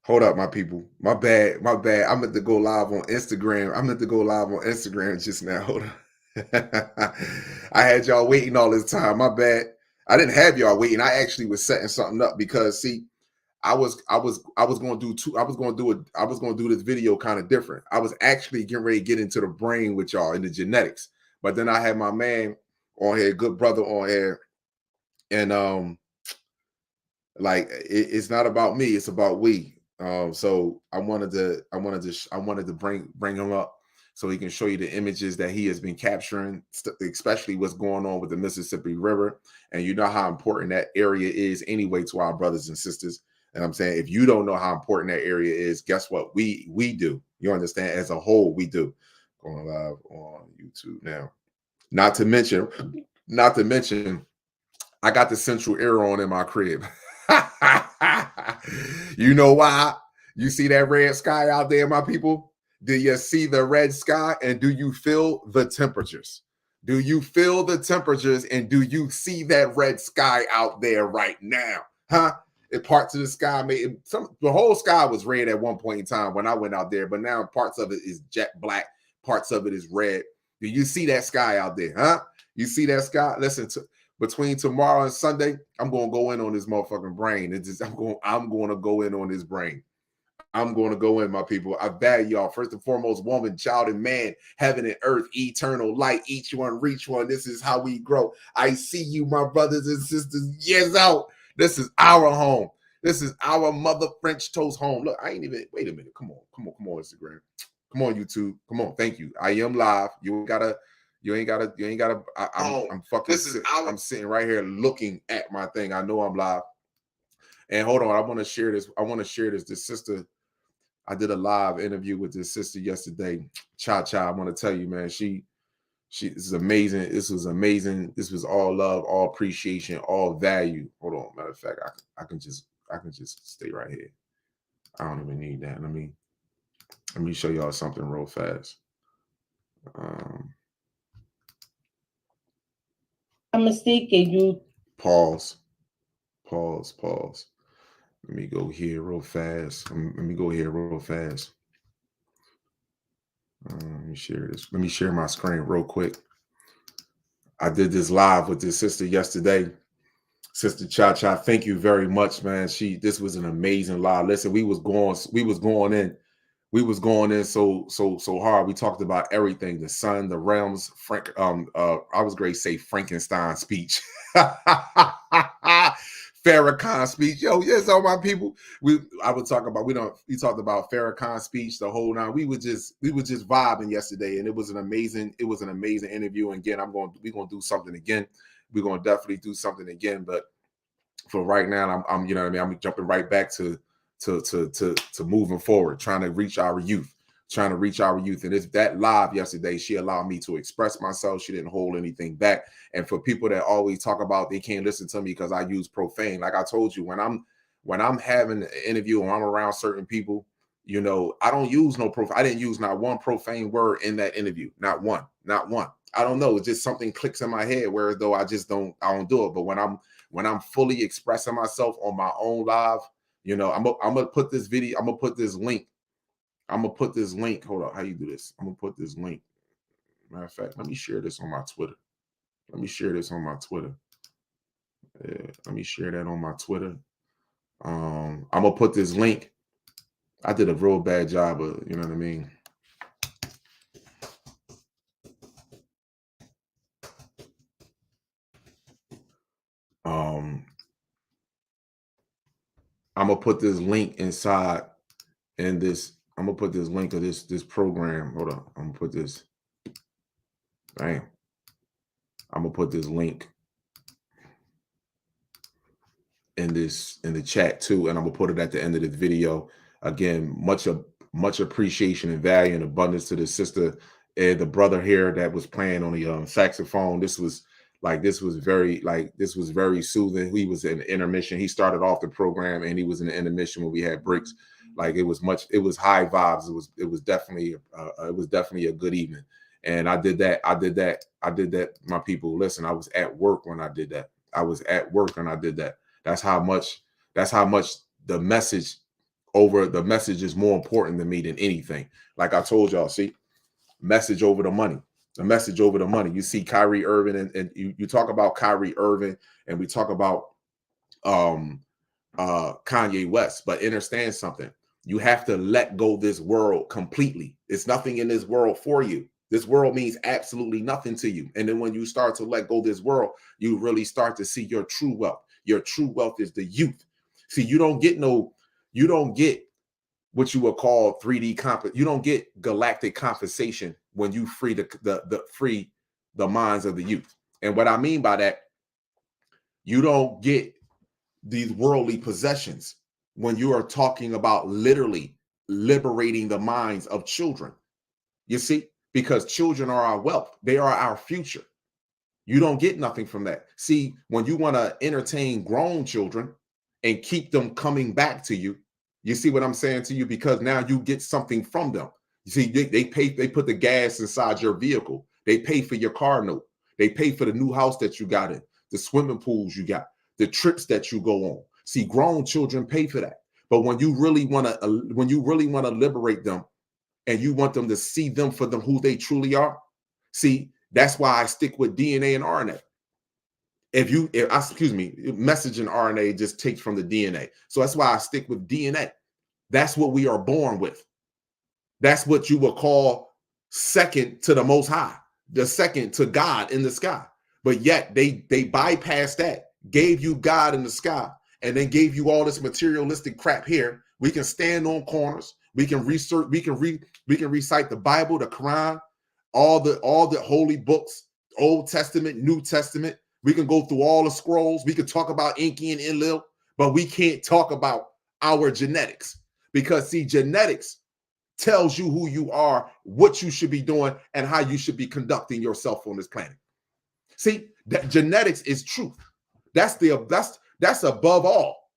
Hold up, my people. My bad. My bad. I meant to go live on Instagram. I meant to go live on Instagram just now. Hold on. I had y'all waiting all this time. My bad. I didn't have y'all waiting. I actually was setting something up because see, I was going to do two. I was going to do this video kind of different. I was actually getting ready to get into the brain with y'all in the genetics, but then I had my man on here, good brother on here, and like it's not about me, it's about we. So I wanted to bring him up so he can show you the images that he has been capturing, especially what's going on with the Mississippi River. And you know how important that area is anyway to our brothers and sisters. And I'm saying, if you don't know how important that area is, guess what? We do. You understand? As a whole, we do. Going live on YouTube now. Not to mention, not to mention, I got the central air on in my crib. You know why? You see that red sky out there, my people? Do you see the red sky and do you feel the temperatures? Do you feel the temperatures and do you see that red sky out there right now? Huh? It parts of the sky made the whole sky was red at one point in time when I went out there, but now parts of it is jet black, parts of it is red. Do you see that sky out there? Huh? You see that sky? Listen to between tomorrow and Sunday, I'm gonna go in on this motherfucking brain. It's just I'm going to go in on this brain. I'm going to go in, my people. I value y'all. First and foremost, woman, child, and man, heaven and earth, eternal light, each one, reach one. This is how we grow. I see you, my brothers and sisters. Yes, out. This is our home. This is our mother French toast home. Look, I ain't even, wait a minute. Come on, Instagram. Come on, YouTube. Come on. Thank you. I am live. You ain't gotta. I'm fucking. I'm sitting right here looking at my thing. I know I'm live. And hold on, I want to share this. This sister, I did a live interview with this sister yesterday. Cha Cha. I want to tell you, man, she this is amazing. This was amazing. This was all love, all appreciation, all value. Hold on. Matter of fact, I can just stay right here. I don't even need that. Let me show y'all something real fast. Mystique, you pause. Let me go here real fast. Let me share this. Let me share my screen real quick. I did this live with this sister yesterday. Sister Cha Cha, thank you very much, man. This was an amazing live. Listen, we was going in so hard. We talked about everything: the sun, the realms. I was great. Say Frankenstein speech, Farrakhan speech. Yo, yes, all my people. We talked about Farrakhan speech, the whole nine. We were just vibing yesterday, and it was an amazing interview. And again, we're gonna do something again. We're gonna definitely do something again. But for right now, I'm you know what I mean. I'm jumping right back to moving forward, trying to reach our youth. And it's that live yesterday, she allowed me to express myself. She didn't hold anything back. And for people that always talk about they can't listen to me because I use profane, like I told you, when I'm having an interview or I'm around certain people, you know, I don't use no profane. I didn't use not one profane word in that interview. Not one. I don't know. It's just something clicks in my head, whereas though I don't do it. But when I'm fully expressing myself on my own live, you know, I'm gonna put this video. I'm gonna put this link. Hold on, how you do this? I'm gonna put this link. Matter of fact, let me share this on my Twitter. Yeah, let me share that on my Twitter. I'm gonna put this link. I did a real bad job of, you know what I mean. I'm gonna put this link inside in this. I'm gonna put this link of this program. Hold on. I'm gonna put this. Bam. I'm gonna put this link in the chat too, and I'm gonna put it at the end of this video. Again, much appreciation and value and abundance to the sister and the brother here that was playing on the saxophone. This was very soothing. He was in the intermission. He started off the program and he was in the intermission when we had breaks. Like it was high vibes. It was definitely a good evening. And I did that. My people, listen, I was at work when I did that. That's how much the message over the message is more important to me than anything. Like I told y'all, see, message over the money. The message over the money. You see Kyrie Irving, and you talk about Kyrie Irving, and we talk about Kanye West, but understand something. You have to let go this world completely. It's nothing in this world for you. This world means absolutely nothing to you. And then when you start to let go this world, you really start to see your true wealth. Your true wealth is the youth. See, you don't get what you would call 3D comp. You don't get galactic compensation when you free the minds of the youth. And what I mean by that, you don't get these worldly possessions when you are talking about literally liberating the minds of children. You see, because children are our wealth. They are our future. You don't get nothing from that. See, when you want to entertain grown children and keep them coming back to you, you see what I'm saying to you? Because now you get something from them. You see, they put the gas inside your vehicle. They pay for your car note. They pay for the new house that you got in, the swimming pools you got, the trips that you go on. See, grown children pay for that. But when you really want to liberate them and you want them to see them for them who they truly are, see, that's why I stick with DNA and RNA. Messaging RNA just takes from the DNA. So that's why I stick with DNA. That's what we are born with. That's what you will call second to the Most High, the second to God in the sky. But yet they bypassed that, gave you God in the sky, and then gave you all this materialistic crap here. We can stand on corners. We can research. We can recite the Bible, the Quran, all the holy books, Old Testament, New Testament. We can go through all the scrolls. We can talk about Enki and Enlil, but we can't talk about our genetics, because see, genetics tells you who you are, what you should be doing, and how you should be conducting yourself on this planet. See, that genetics is truth. That's above all.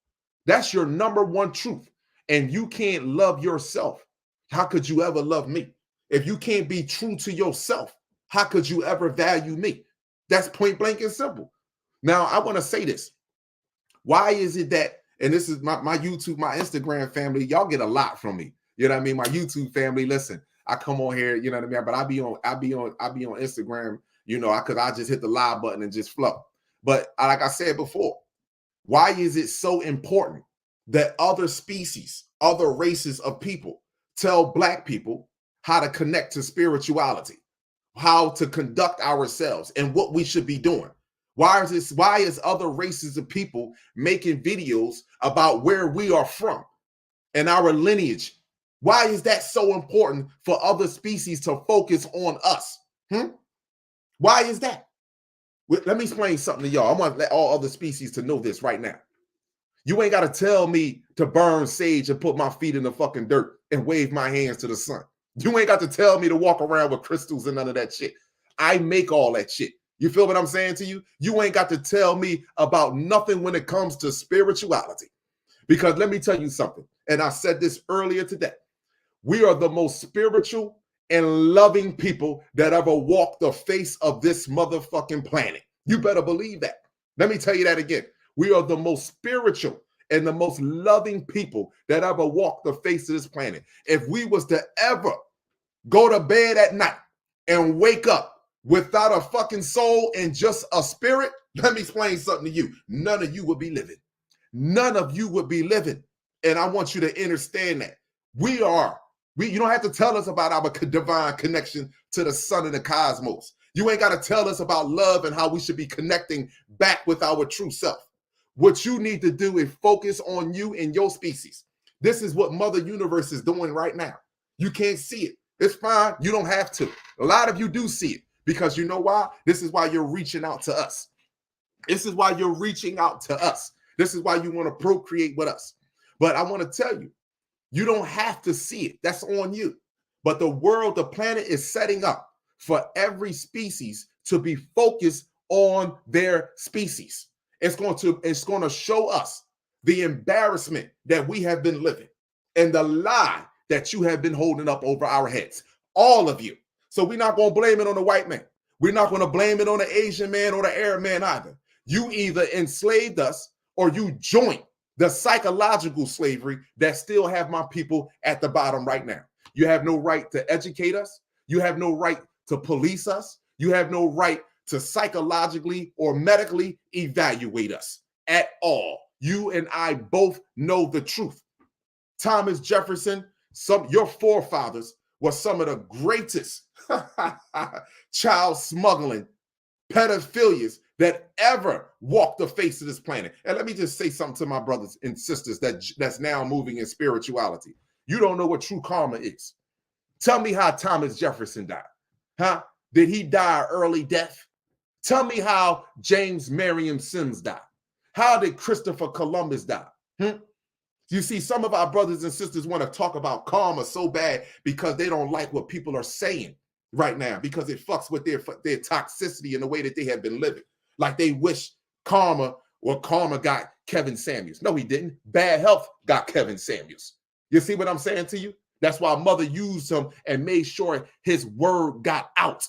That's your number one truth. And you can't love yourself. How could you ever love me? If you can't be true to yourself, how could you ever value me? That's point blank and simple. Now, I want to say this. Why is it that, and this is my YouTube, my Instagram family, y'all get a lot from me. You know what I mean? My YouTube family, listen, I come on here, you know what I mean? But I be on Instagram, you know, because I just hit the live button and just flow. But like I said before, why is it so important that other species, other races of people tell Black people how to connect to spirituality, how to conduct ourselves, and what we should be doing? Why is other races of people making videos about where we are from and our lineage? Why is that so important for other species to focus on us? Why is that? Let me explain something to y'all. I want to let all other species to know this right now. You ain't got to tell me to burn sage and put my feet in the fucking dirt and wave my hands to the sun. You ain't got to tell me to walk around with crystals and none of that shit. I make all that shit. You feel what I'm saying to you? You ain't got to tell me about nothing when it comes to spirituality. Because let me tell you something, and I said this earlier today. We are the most spiritual and loving people that ever walked the face of this motherfucking planet. You better believe that. Let me tell you that again. We are the most spiritual and the most loving people that ever walked the face of this planet. If we was to ever go to bed at night and wake up without a fucking soul and just a spirit, let me explain something to you. None of you would be living. None of you would be living. And I want you to understand that. You don't have to tell us about our divine connection to the sun and the cosmos. You ain't got to tell us about love and how we should be connecting back with our true self. What you need to do is focus on you and your species. This is what Mother Universe is doing right now. You can't see it. It's fine. You don't have to. A lot of you do see it, because you know why? This is why you're reaching out to us. This is why you're reaching out to us. This is why you want to procreate with us. But I want to tell you, you don't have to see it. That's on you. But the world, the planet is setting up for every species to be focused on their species. It's going to show us the embarrassment that we have been living and the lie that you have been holding up over our heads. All of you. So we're not going to blame it on the white man. We're not going to blame it on the Asian man or the Arab man either. You either enslaved us or you joined The psychological slavery that still have my people at the bottom right now. You have no right to educate us. You have no right to police us. You have no right to psychologically or medically evaluate us at all. You and I both know the truth. Thomas Jefferson, your forefathers were some of the greatest child smuggling pedophilias that ever walked the face of this planet. And let me just say something to my brothers and sisters that's now moving in spirituality. You don't know what true karma is. Tell me how Thomas Jefferson died. Huh? Did he die early death? Tell me how James Merriam Sims died. How did Christopher Columbus die? You see, some of our brothers and sisters want to talk about karma so bad because they don't like what people are saying right now, because it fucks with their toxicity and the way that they have been living. Like they wish karma got Kevin Samuels. No, he didn't. Bad health got Kevin Samuels. You see what I'm saying to you? That's why Mother used him and made sure his word got out,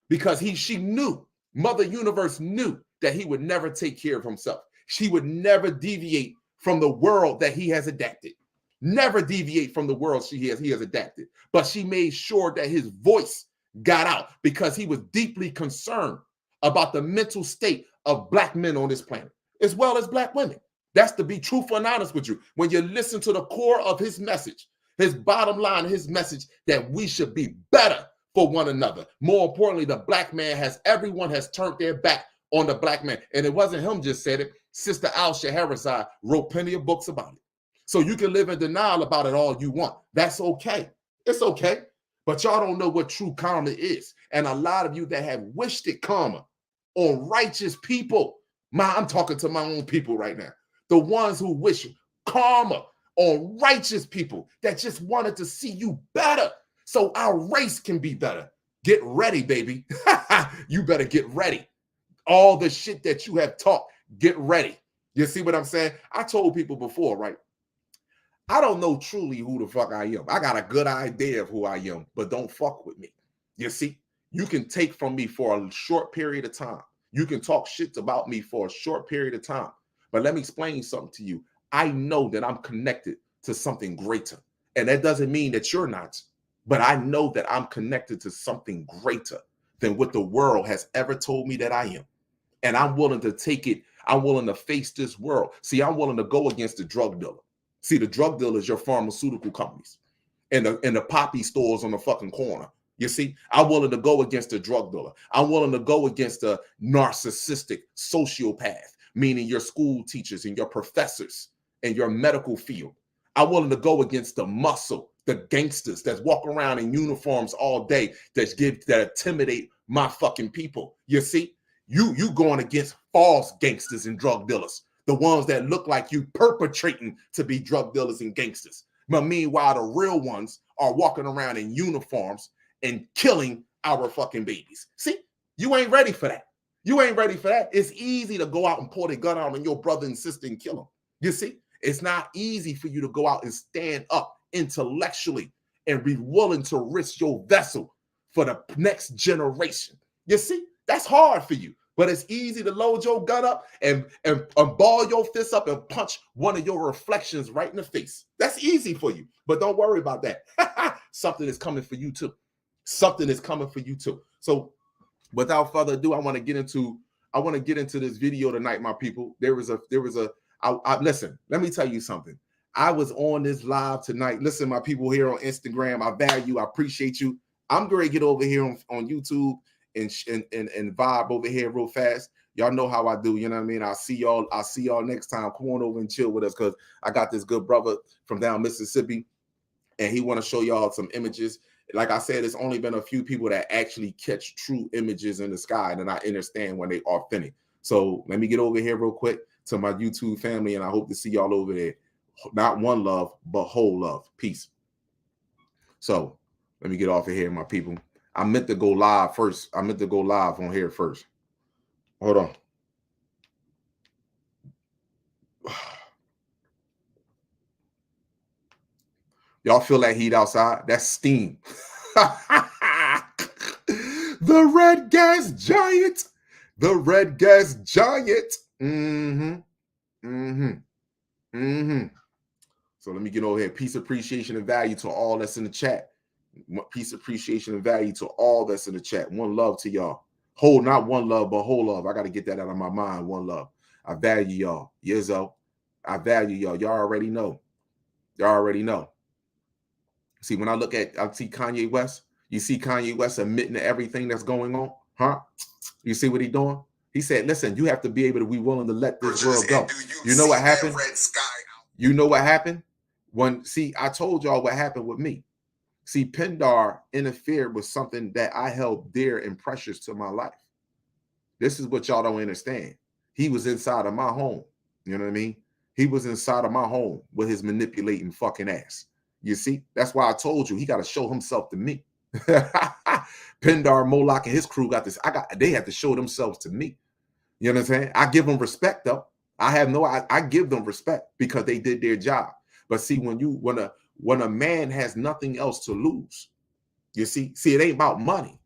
because she knew, Mother Universe knew that he would never take care of himself. She would never deviate from the world that he has adapted. Never deviate from the world he has adapted. But she made sure that his voice got out, because he was deeply concerned about the mental state of Black men on this planet, as well as Black women. That's to be truthful and honest with you. When you listen to the core of his message, his bottom line, his message that we should be better for one another. More importantly, the Black man everyone has turned their back on the Black man. And it wasn't him just said it. Sister Al Scheherazade wrote plenty of books about it. So you can live in denial about it all you want. That's okay. It's okay. But y'all don't know what true karma is. And a lot of you that have wished it karma on righteous people. I'm talking to my own people right now. The ones who wish karma on righteous people that just wanted to see you better so our race can be better. Get ready, baby. You better get ready. All the shit that you have taught, get ready. You see what I'm saying? I told people before, right? I don't know truly who the fuck I am. I got a good idea of who I am, but don't fuck with me. You see, you can take from me for a short period of time. You can talk shit about me for a short period of time. But let me explain something to you. I know that I'm connected to something greater. And that doesn't mean that you're not. But I know that I'm connected to something greater than what the world has ever told me that I am. And I'm willing to take it. I'm willing to face this world. See, I'm willing to go against the drug dealer. See, the drug dealer is your pharmaceutical companies and the poppy stores on the fucking corner. You see, I'm willing to go against the drug dealer. I'm willing to go against the narcissistic sociopath, meaning your school teachers and your professors and your medical field. I'm willing to go against the muscle, the gangsters that walk around in uniforms all day that intimidate my fucking people. You see, you going against false gangsters and drug dealers, the ones that look like you perpetrating to be drug dealers and gangsters. But meanwhile, the real ones are walking around in uniforms and killing our fucking babies. See, you ain't ready for that. You ain't ready for that. It's easy to go out and pull a gun out on your brother and sister and kill them. You see, it's not easy for you to go out and stand up intellectually and be willing to risk your vessel for the next generation. You see, that's hard for you. But it's easy to load your gun up and ball your fist up and punch one of your reflections right in the face. That's easy for you. But don't worry about that. Something is coming for you too. Something is coming for you too. So without further ado, I want to get into this video tonight, my people. Listen, let me tell you something. I was on this live tonight. Listen, my people here on Instagram, I appreciate you. I'm going to get over here on YouTube and vibe over here real fast. Y'all know how I do, you know what I mean? I'll see y'all next time. Come on over and chill with us, because I got this good brother from down Mississippi, and he want to show y'all some images. Like I said, it's only been a few people that actually catch true images in the sky, and I understand when they are authentic. So let me get over here real quick to my YouTube family, and I hope to see y'all over there. Not one love, but whole love. Peace. So let me get off of here, my people. I meant to go live first. I meant to go live on here first. Hold on. Y'all feel that heat outside? That's steam. The red gas giant. The red gas giant. So let me get over here. Peace, appreciation, and value to all that's in the chat. Peace, appreciation, and value to all that's in the chat. One love to y'all. Whole, not one love, but whole love. I got to get that out of my mind. One love. I value y'all. Yizzo, I value y'all. Y'all already know. Y'all already know. See, when I see Kanye West, you see Kanye West admitting to everything that's going on, huh? You see what he doing? He said, listen, you have to be able to be willing to let this world go. You know what happened? You know what happened? I told y'all what happened with me. See, Pindar interfered with something that I held dear and precious to my life. This is what y'all don't understand. He was inside of my home. You know what I mean? He was inside of my home with his manipulating fucking ass. You see? That's why I told you he got to show himself to me. Pindar, Moloch, and his crew got this. They have to show themselves to me. You know what I'm saying? I give them respect, though. I give them respect because they did their job. But see, when a man has nothing else to lose, you see, it ain't about money.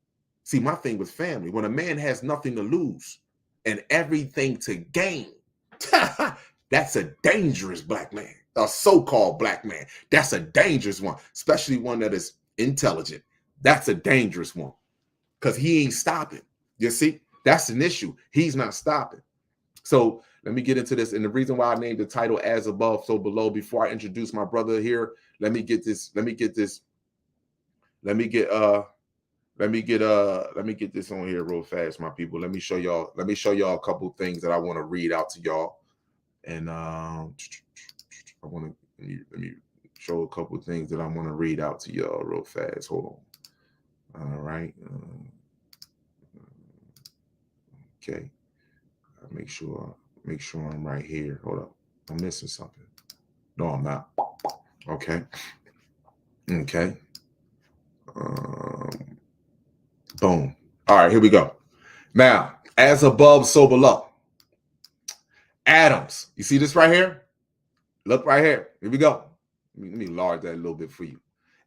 See, my thing with family, when a man has nothing to lose and everything to gain, that's a dangerous black man, a so-called black man. That's a dangerous one, especially one that is intelligent. That's a dangerous one because he ain't stopping. You see, that's an issue. He's not stopping. So let me get into this. And the reason why I named the title As Above, So Below, before I introduce my brother here, let me get this on here real fast, my people. Let me show y'all a couple things that I want to read out to y'all. And let me show a couple things that I want to read out to y'all real fast. Hold on. All right. Okay. Make sure I'm right here. Hold up. I'm missing something. No, I'm not. Okay. Boom. All right, here we go. Now, as above, so below. Atoms. You see this right here? Look right here. Here we go. Let me enlarge that a little bit for you.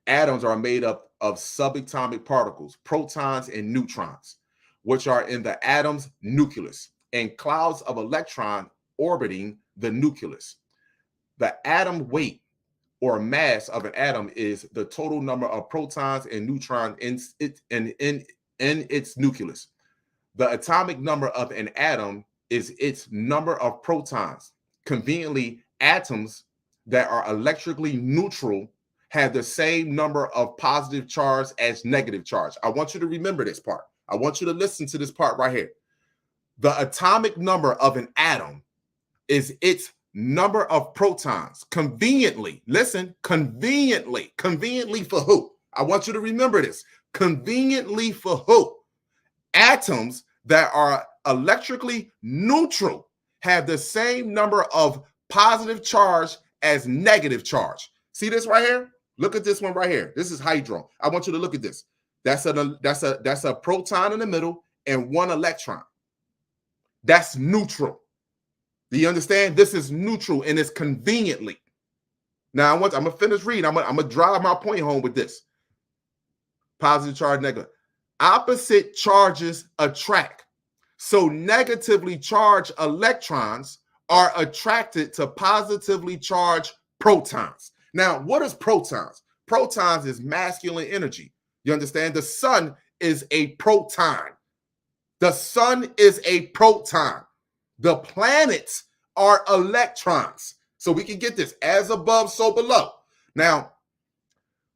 Atoms are made up of subatomic particles, protons and neutrons, which are in the atom's nucleus, and clouds of electrons orbiting the nucleus. The atom weight or mass of an atom is the total number of protons and neutrons in its nucleus. The atomic number of an atom is its number of protons. Conveniently, atoms that are electrically neutral have the same number of positive charge as negative charge. I want you to remember this part. I want you to listen to this part right here. The atomic number of an atom is its number of protons. Conveniently, listen, conveniently for who? I want you to remember this. Conveniently for who? Atoms that are electrically neutral have the same number of positive charge as negative charge. See this right here? Look at this one right here. This is hydrogen. I want you to look at this. That's a proton in the middle and one electron. That's neutral. Do you understand? This is neutral and it's conveniently. Now I'm gonna finish reading. I'm gonna drive my point home with this. Positive charge, negative. Opposite charges attract. So negatively charged electrons are attracted to positively charged protons. Now, what is protons? Protons is masculine energy. You understand? The sun is a proton. The sun is a proton. The planets are electrons. So we can get this as above, so below. Now,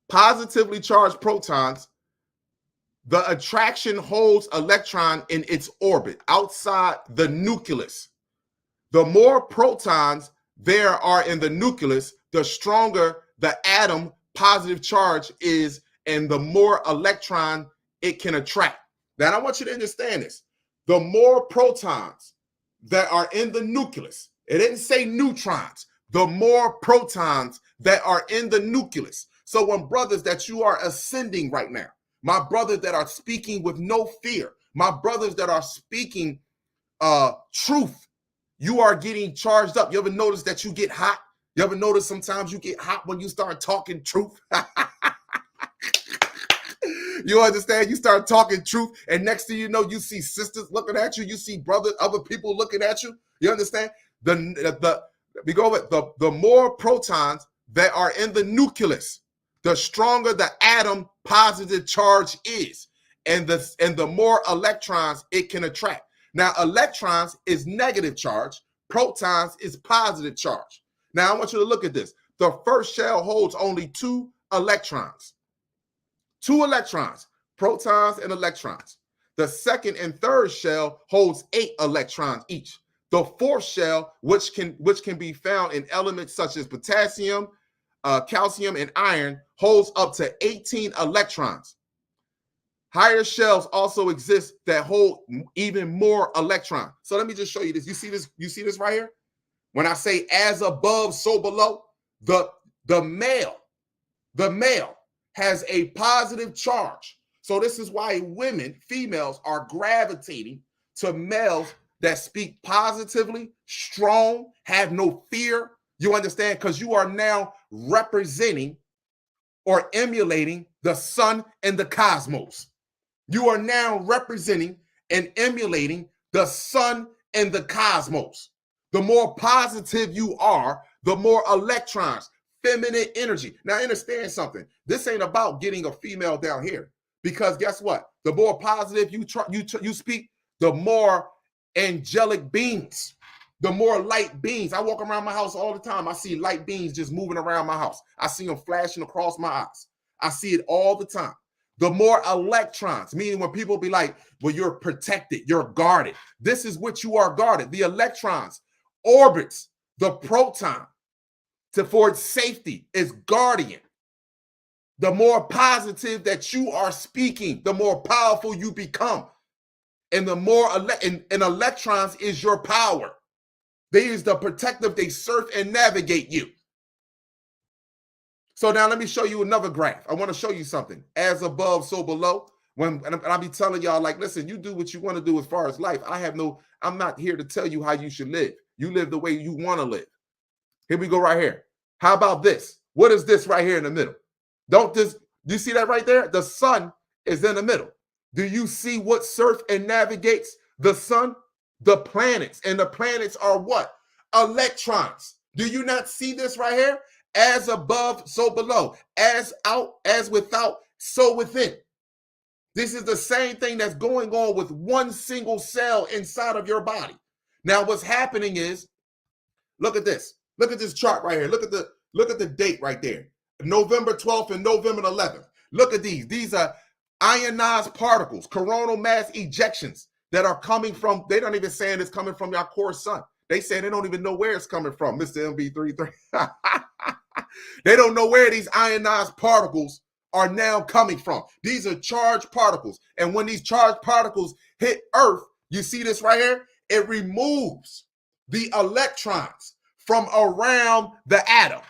positively charged protons, the attraction holds electron in its orbit outside the nucleus. The more protons there are in the nucleus, the stronger the atom positive charge is and the more electron it can attract. Now, I want you to understand this. The more protons that are in the nucleus, it didn't say neutrons, the more protons that are in the nucleus. So when brothers that you are ascending right now, my brothers that are speaking with no fear, my brothers that are speaking truth, you are getting charged up. You ever notice that you get hot? You ever notice sometimes you get hot when you start talking truth? You understand? You start talking truth, and next thing you know, you see sisters looking at you. You see brothers, other people looking at you. You understand? The We go with the more protons that are in the nucleus, the stronger the atom positive charge is, and the more electrons it can attract. Now, electrons is negative charge, protons is positive charge. Now, I want you to look at this. The first shell holds only 2 electrons. 2 electrons, protons and electrons. The second and third shell holds 8 electrons each. The fourth shell, which can be found in elements such as potassium, calcium, and iron, holds up to 18 electrons. Higher shells also exist that hold even more electrons. So let me just show you this. You see this? You see this right here? When I say as above, so below, the male has a positive charge. So this is why females are gravitating to males that speak positively, strong, have no fear. You understand? Because you are now representing or emulating the sun and the cosmos. You are now representing and emulating the sun and the cosmos. The more positive you are, the more electrons, feminine energy. Now understand something. This ain't about getting a female down here, because guess what? The more positive you speak, the more angelic beings, the more light beings. I walk around my house all the time. I see light beings just moving around my house. I see them flashing across my eyes. I see it all the time. The more electrons, meaning when people be like, well, you're protected, you're guarded. This is what you are guarded. The electrons orbits the proton for its safety, is guardian. The more positive that you are speaking, the more powerful you become. And the more and electrons is your power. They is the protective, they surf and navigate you. So now let me show you another graph. I want to show you something. As above, so below. And I'll be telling y'all, like, listen, you do what you want to do as far as life. I'm not here to tell you how you should live. You live the way you want to live. Here we go right here. How about this? What is this right here in the middle? Do you see that right there? The sun is in the middle. Do you see what surf and navigates the sun? The planets. And the planets are what? Electrons. Do you not see this right here? As above, so below. As out, as without, so within. This is the same thing that's going on with one single cell inside of your body. Now, what's happening is, look at this. Look at this chart right here. Look at the date right there. November 12th and November 11th. Look at these. These are ionized particles, coronal mass ejections that are coming from, they don't even saying it's coming from your core sun. They say they don't even know where it's coming from, Mr. MB33. They don't know where these ionized particles are now coming from. These are charged particles. And when these charged particles hit Earth, you see this right here? It removes the electrons from around the atom.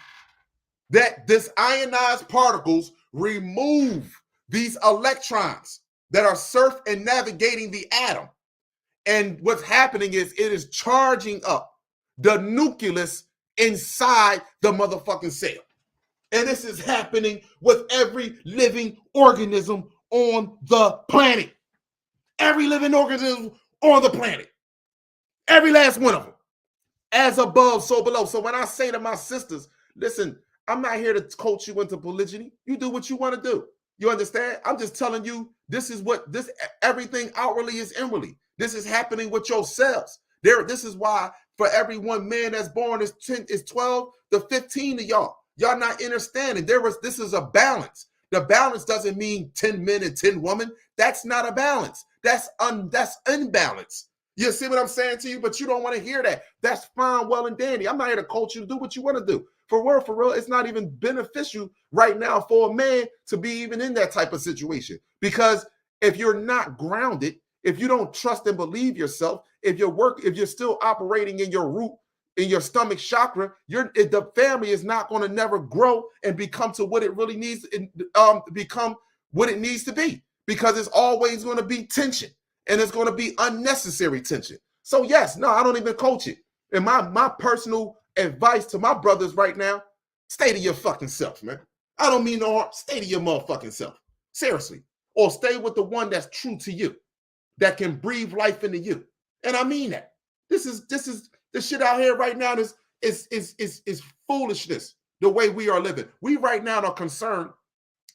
That this ionized particles remove these electrons that are surf and navigating the atom. And what's happening is it is charging up the nucleus inside the motherfucking cell. And this is happening with every living organism on the planet. Every living organism on the planet. Every last one of them. As above, so below. So when I say to my sisters, listen, I'm not here to coach you into polygyny. You do what you want to do. You understand? I'm just telling you, everything outwardly is inwardly. This is happening with your cells. This is why for every one man that's born is 12 to 15 of y'all. Y'all not understanding. This is a balance. The balance doesn't mean 10 men and 10 women. That's not a balance. That's unbalance. You see what I'm saying to you? But you don't want to hear that. That's fine, well and dandy. I'm not here to coach you to do what you want to do. For real, it's not even beneficial right now for a man to be even in that type of situation. Because if you're not grounded, if you don't trust and believe yourself, if you're still operating in your root, in your stomach chakra, the family is not going to never grow and become to what it really needs, become what it needs to be, because it's always going to be tension, and it's going to be unnecessary tension. So yes, no, I don't even coach it. And my personal advice to my brothers right now, stay to your fucking self, man. I don't mean no harm. Stay to your motherfucking self. Seriously. Or stay with the one that's true to you, that can breathe life into you. And I mean that. This shit out here right now is foolishness the way we are living. We right now are concerned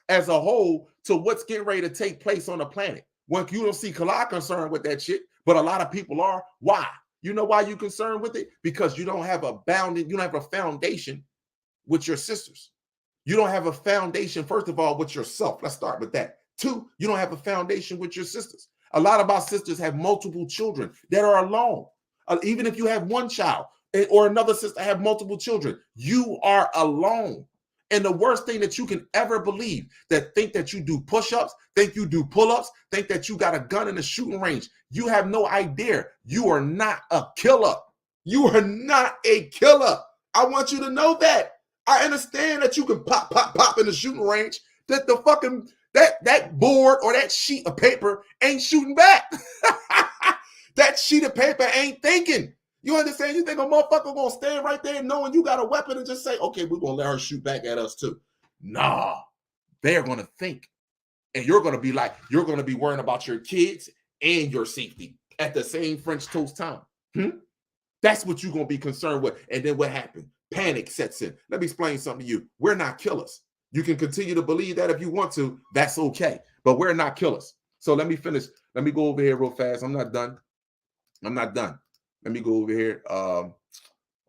as a whole to what's getting ready to take place on the planet. When you don't see Kalai concerned with that shit, but a lot of people are. Why? You know why you're concerned with it? Because you don't have a foundation with your sisters. You don't have a foundation, first of all, with yourself. Let's start with that. 2, you don't have a foundation with your sisters. A lot of our sisters have multiple children that are alone. Even if you have one child or another sister have multiple children, you are alone. And the worst thing that you can ever believe, that think that you do push-ups, think you do pull-ups, think that you got a gun in the shooting range. You have no idea. You are not a killer. You are not a killer. I want you to know that. I understand that you can pop in the shooting range, that the fucking that board or that sheet of paper ain't shooting back. That sheet of paper ain't thinking. You understand? You think a motherfucker gonna stand right there knowing you got a weapon and just say, okay, we're gonna let her shoot back at us too? Nah, they're gonna think. And you're gonna be worrying about your kids and your safety at the same French toast time. That's what you're gonna be concerned with. And then what happened? Panic sets in. Let me explain something to you. We're not killers. You can continue to believe that if you want to, that's okay. But we're not killers. So let me finish. Let me go over here real fast. I'm not done. Let me go over here. Hold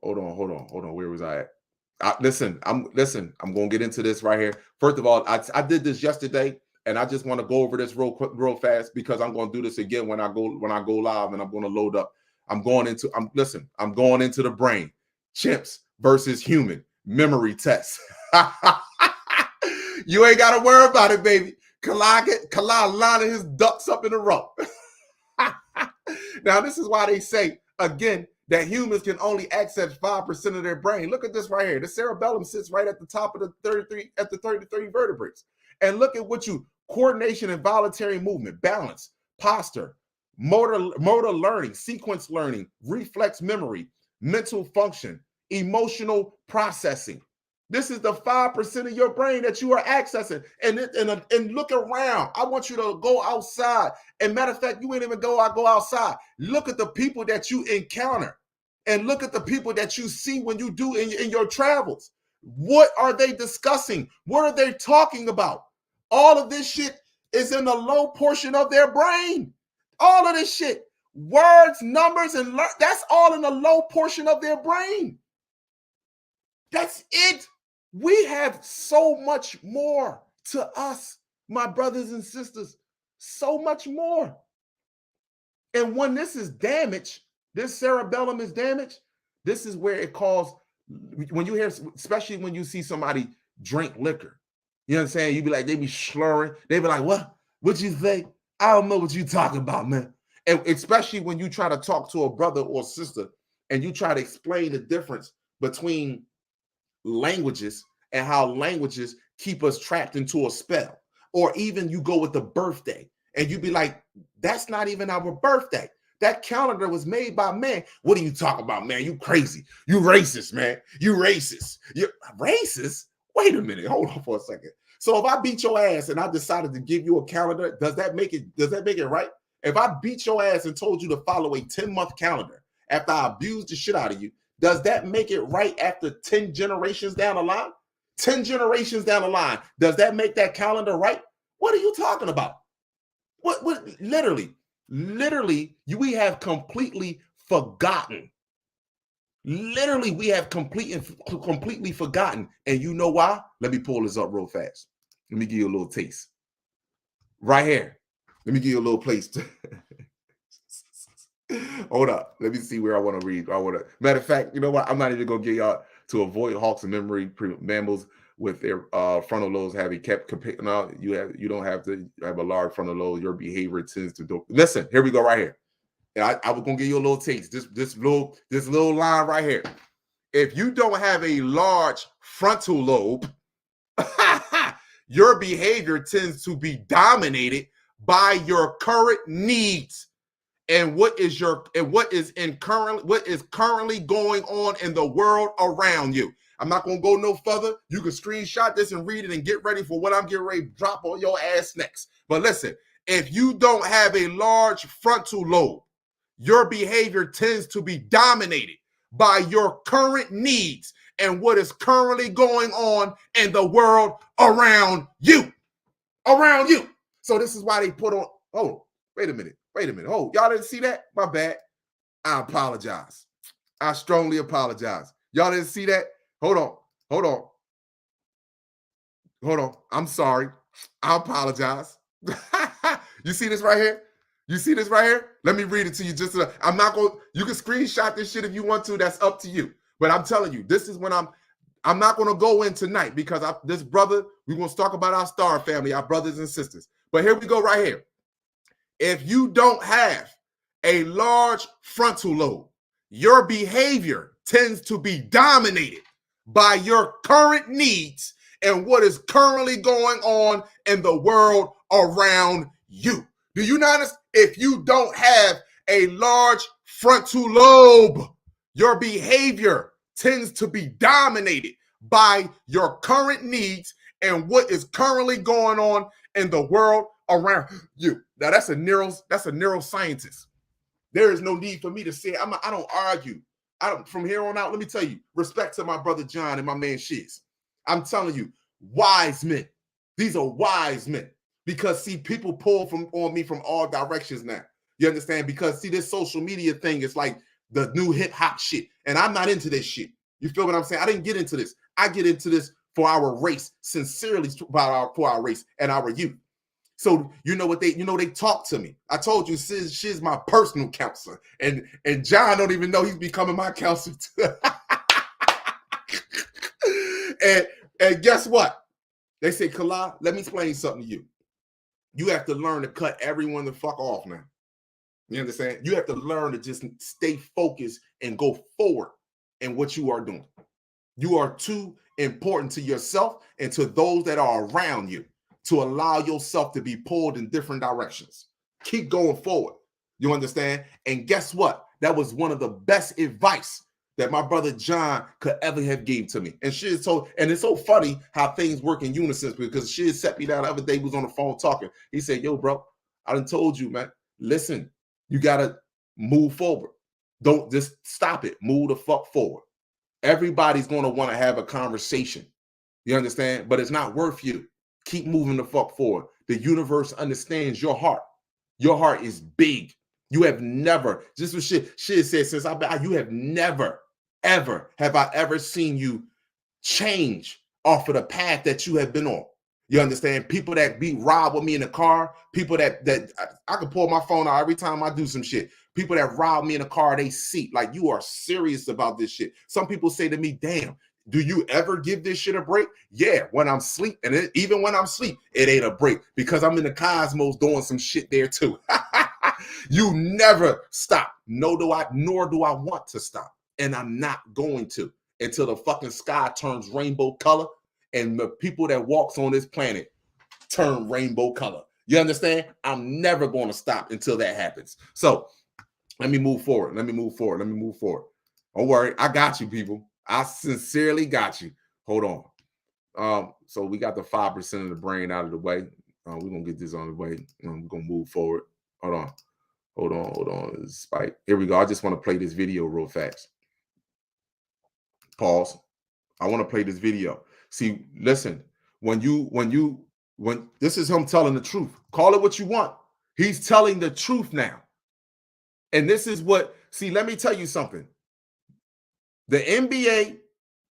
on. Where was I at? Listen, I'm going to get into this right here. First of all, I did this yesterday, and I just want to go over this real fast because I'm going to do this again when I go live, and I'm going to load up. I'm going into the brain. Chimps versus human memory test. You ain't got to worry about it, baby. Kalai lining his ducks up in a row. Now, this is why they say, again, that humans can only access 5% of their brain. Look at this right here. The cerebellum sits right at the top of the 33 vertebrae. And look at coordination and voluntary movement, balance, posture, motor learning, sequence learning, reflex memory, mental function, emotional processing. This is the 5% of your brain that you are accessing. And look around. I want you to go outside. And matter of fact, you ain't even go outside. Look at the people that you encounter. And look at the people that you see when you do in your travels. What are they discussing? What are they talking about? All of this shit is in the low portion of their brain. All of this shit. Words, numbers, and that's all in the low portion of their brain. That's it. We have so much more to us, my brothers and sisters, so much more. And when this is damaged, this cerebellum is damaged, this is where it calls, when you hear, especially when you see somebody drink liquor, you know what I'm saying? You be like, they be slurring. They be like, what you think? I don't know what you talking about, man. And especially when you try to talk to a brother or sister and you try to explain the difference between languages and how languages keep us trapped into a spell. Or even you go with the birthday and you be like, that's not even our birthday. That calendar was made by man. What are you talking about, man? You crazy. You racist, man. You racist. You're racist? Wait a minute. Hold on for a second. So if I beat your ass and I decided to give you a calendar, does that make it right? If I beat your ass and told you to follow a 10-month calendar after I abused the shit out of you, does that make it right after 10 generations down the line? 10 generations down the line, does that make that calendar right? What are you talking about? What literally, we have completely forgotten. Literally, we have completely forgotten. And you know why? Let me pull this up real fast. Let me give you a little taste. Right here. Let me give you a little place. Hold up. Let me see where I want to read. Matter of fact, you know what? I'm not even going to get y'all to avoid hawks and memory mammals with their frontal lobes having kept. No, you don't have to have a large frontal lobe. Your behavior tends to do. Listen, here we go right here. And I was going to give you a little taste. This little line right here. If you don't have a large frontal lobe, your behavior tends to be dominated by your current needs and what is currently going on in the world around you. I'm not going to go no further. You can screenshot this and read it and get ready for what I'm getting ready to drop on your ass next. But listen, if you don't have a large frontal lobe, your behavior tends to be dominated by your current needs and what is currently going on in the world around you. Around you. So this is why they put on, oh, wait a minute. Oh, y'all didn't see that? My bad. I apologize. I strongly apologize. Y'all didn't see that? Hold on. I'm sorry. I apologize. You see this right here? Let me read it to you. I'm not going, you can screenshot this shit if you want to. That's up to you. But I'm telling you, this is when I'm not going to go in tonight because this brother, we're going to talk about our Star family, our brothers and sisters. But here we go right here. If you don't have a large frontal lobe, your behavior tends to be dominated by your current needs and what is currently going on in the world around you. Do you notice? If you don't have a large frontal lobe, your behavior tends to be dominated by your current needs and what is currently going on in the world around you. Now that's a neuroscientist. There is no need for me to say I don't argue. From here on out, let me tell you, respect to my brother John and my man Shiz. I'm telling you, wise men. These are wise men. Because see, people pull on me from all directions now. You understand? Because see, this social media thing is like the new hip hop shit. And I'm not into this shit. You feel what I'm saying? I didn't get into this. I get into this for our race, sincerely for our race and our youth. So you know what they talk to me. I told you she's my personal counselor. And John don't even know he's becoming my counselor too. and guess what? They say, Kala, let me explain something to you. You have to learn to cut everyone the fuck off now. You understand? You have to learn to just stay focused and go forward in what you are doing. You are too important to yourself and to those that are around you to allow yourself to be pulled in different directions. Keep going forward. You understand? And guess what? That was one of the best advice that my brother John could ever have gave to me. And it's so funny how things work in unison because she set me down the other day, was on the phone talking. He said, yo, bro, I done told you, man, listen, you got to move forward. Don't just stop it. Move the fuck forward. Everybody's going to want to have a conversation. You understand? But it's not worth you. Keep moving the fuck forward. The universe understands your heart. Your heart is big. You have never, just what shit said since you have never, ever, have I ever seen you change off of the path that you have been on. You understand? People that be robbed with me in the car, people that I can pull my phone out every time I do some shit. People that rob me in the car, they see like you are serious about this shit. Some people say to me, damn, do you ever give this shit a break? Yeah, when I'm asleep. And even when I'm asleep, it ain't a break because I'm in the cosmos doing some shit there too. You never stop. Nor do I want to stop. And I'm not going to until the fucking sky turns rainbow color and the people that walks on this planet turn rainbow color. You understand? I'm never going to stop until that happens. So let me move forward. Don't worry. I got you, people. I sincerely got you. Hold on. So we got the 5% of the brain out of the way. We're going to get this on the way. We're going to move forward. Hold on. Spike. Here we go. I just want to play this video real fast. Pause. I want to play this video. See, listen, when this is him telling the truth. Call it what you want. He's telling the truth now. And this is what, see, let me tell you something. The NBA,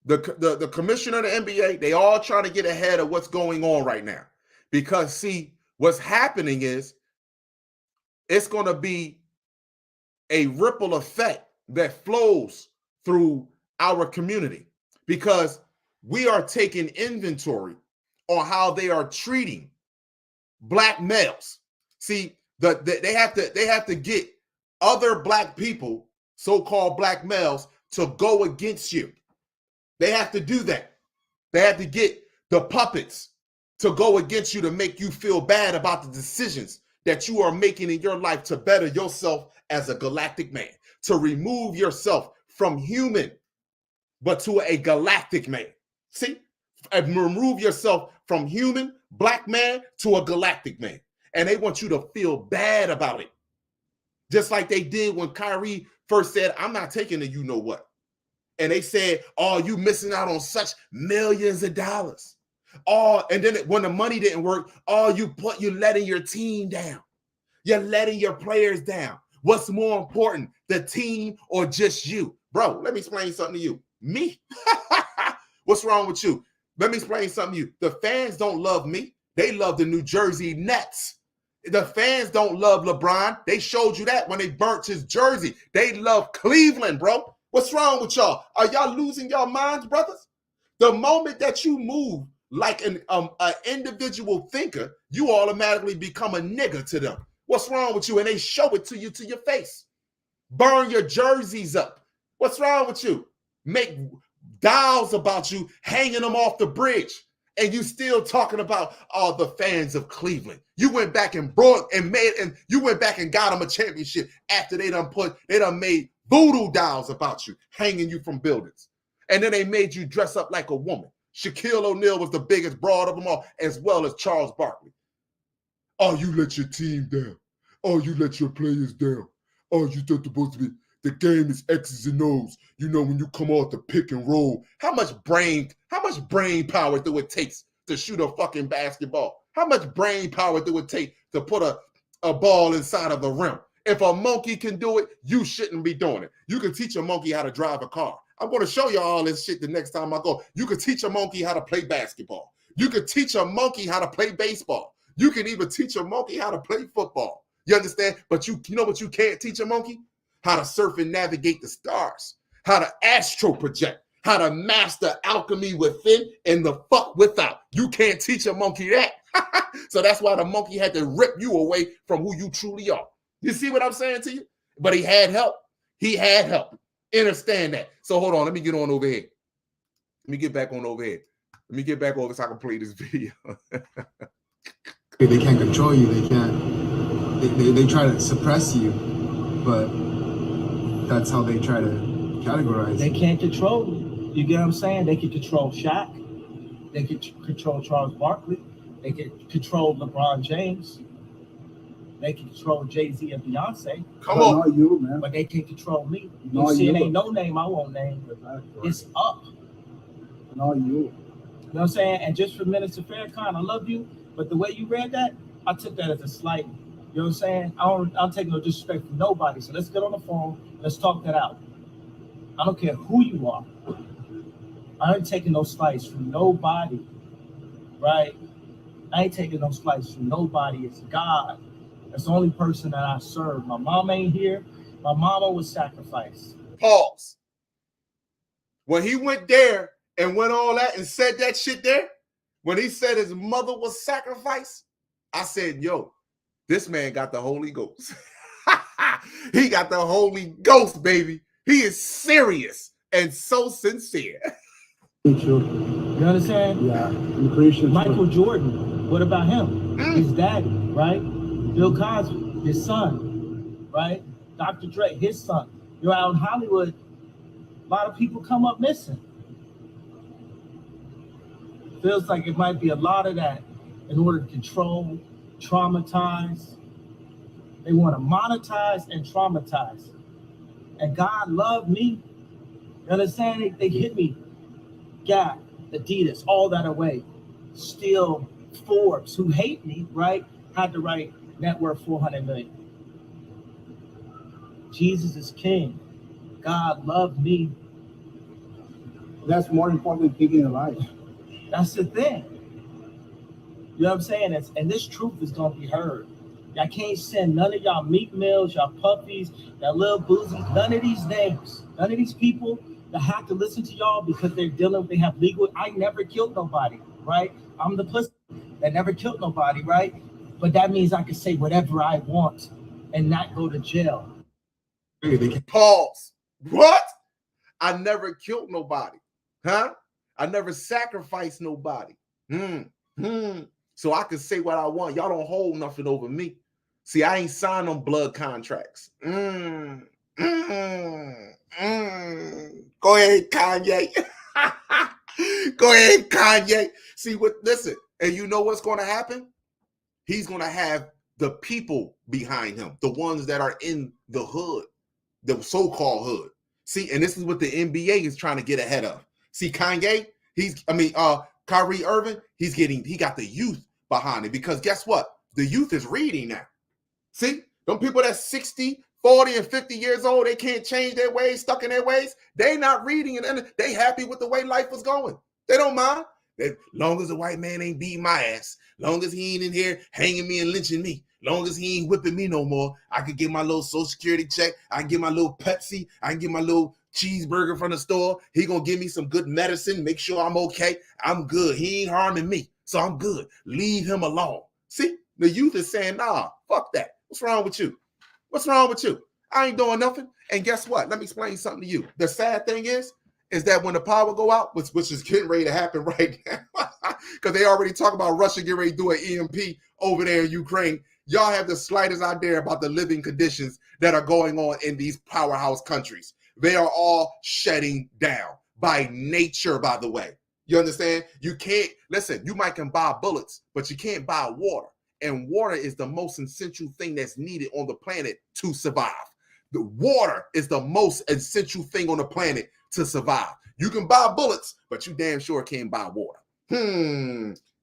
the commissioner of the NBA, they all trying to get ahead of what's going on right now. Because, see, what's happening is it's going to be a ripple effect that flows through our community because we are taking inventory on how they are treating black males. See, they have to get other black people, so-called black males, to go against you. They have to do that. They have to get the puppets to go against you to make you feel bad about the decisions that you are making in your life to better yourself as a galactic man, to remove yourself from human, but to a galactic man. See, and remove yourself from human, black man, to a galactic man. And they want you to feel bad about it. Just like they did when Kyrie first said, I'm not taking the you know what. And they said, oh, you missing out on such millions of dollars. Oh, and then when the money didn't work, oh, you're letting your team down. You're letting your players down. What's more important, the team or just you? Bro, let me explain something to you. Me? What's wrong with you? Let me explain something to you. The fans don't love me. They love the New Jersey Nets. The fans don't love LeBron. They showed you that when they burnt his jersey. They love Cleveland, bro. What's wrong with y'all? Are y'all losing your minds, brothers? The moment that you move like an individual thinker, you automatically become a nigger to them. What's wrong with you? And they show it to you to your face. Burn your jerseys up. What's wrong with you? Make dials about you, hanging them off the bridge. And you still talking about all the fans of Cleveland. You went back and you went back and got them a championship after they done made voodoo dolls about you, hanging you from buildings. And then they made you dress up like a woman. Shaquille O'Neal was the biggest broad of them all, as well as Charles Barkley. Oh, you let your team down. Oh, you let your players down. Oh, you're supposed to be. The game is X's and O's. You know, when you come off the pick and roll, how much brain power do it take to shoot a fucking basketball? How much brain power do it take to put a ball inside of the rim? If a monkey can do it, you shouldn't be doing it. You can teach a monkey how to drive a car. I'm going to show you all this shit the next time I go. You can teach a monkey how to play basketball. You can teach a monkey how to play baseball. You can even teach a monkey how to play football. You understand? But you know what you can't teach a monkey? How to surf and navigate the stars, how to astro project, how to master alchemy within and the fuck without. You can't teach a monkey that. So that's why the monkey had to rip you away from who you truly are. You see what I'm saying to you? But he had help. He had help. Understand that. So hold on. Let me get on over here. Let me get back on over here. Let me get back over so I can play this video. They can't control you. They can't. They try to suppress you, but that's how they try to categorize. They can't control you. You get what I'm saying? They can control Shaq. They can control Charles Barkley. They can control LeBron James. They can control Jay-Z and Beyonce. Come on. Not you, man. But they can control me. Not You see, you. it ain't no name I won't name. It's up. Not you. You know what I'm saying? And just for Minister Farrakhan, I love you, but the way you read that, I took that as a slight. You know what I'm saying? I'll take no disrespect from nobody. So let's get on the phone. Let's talk that out. I don't care who you are. I ain't taking no slights from nobody, right? I ain't taking no slights from nobody. It's God. That's the only person that I serve. My mom ain't here. My mama was sacrificed. Pause. When he went there and went all that and said that shit there, when he said his mother was sacrificed, I said, yo, this man got the Holy Ghost. He got the Holy Ghost, baby. He is serious and so sincere. You understand? Yeah, I'm Christian. Michael Jordan, what about him? His daddy, right? Bill Cosby, his son, right? Dr. Dre, his son. You're out in Hollywood, a lot of people come up missing. Feels like it might be a lot of that in order to control, traumatize. They want to monetize and traumatize. And God loved me. You understand? They hit me. Gap, Adidas, all that away. Still, Forbes, who hate me, right, had to write net worth 400 million. Jesus is king. God loved me. That's more important than thinking alive. That's the thing. You know what I'm saying? And this truth is going to be heard. Y'all can't send none of y'all Meek Mills, y'all Puppies, y'all Lil Boozy, none of these names, none of these people that have to listen to y'all because they have legal. I never killed nobody, right? I'm the pussy that never killed nobody, right? But that means I can say whatever I want and not go to jail. Pause. What? I never killed nobody. Huh? I never sacrificed nobody. So I can say what I want. Y'all don't hold nothing over me. See, I ain't signed on blood contracts. Go ahead, Kanye. Go ahead, Kanye. See what? Listen, and you know what's going to happen? He's going to have the people behind him, the ones that are in the hood, the so-called hood. See, and this is what the NBA is trying to get ahead of. See, Kanye, Kyrie Irving, he got the youth behind it, because guess what? The youth is reading now. See, them people that's 60, 40, and 50 years old, they can't change their ways, stuck in their ways. They not reading, and they happy with the way life was going. They don't mind. Long as the white man ain't beating my ass, long as he ain't in here hanging me and lynching me, long as he ain't whipping me no more, I could get my little Social Security check, I can get my little Pepsi, I can get my little cheeseburger from the store. He gonna give me some good medicine, make sure I'm okay. I'm good. He ain't harming me, so I'm good. Leave him alone. See, the youth is saying, nah, fuck that. What's wrong with you? What's wrong with you? I ain't doing nothing. And guess what? Let me explain something to you. The sad thing is that when the power go out, which is getting ready to happen right now, because they already talk about Russia getting ready to do an EMP over there in Ukraine, y'all have the slightest idea about the living conditions that are going on in these powerhouse countries. They are all shutting down by nature, by the way. You understand? You can't, listen, you might can buy bullets, but you can't buy water. And water is the most essential thing that's needed on the planet to survive. The water is the most essential thing on the planet to survive. You can buy bullets, but you damn sure can't buy water.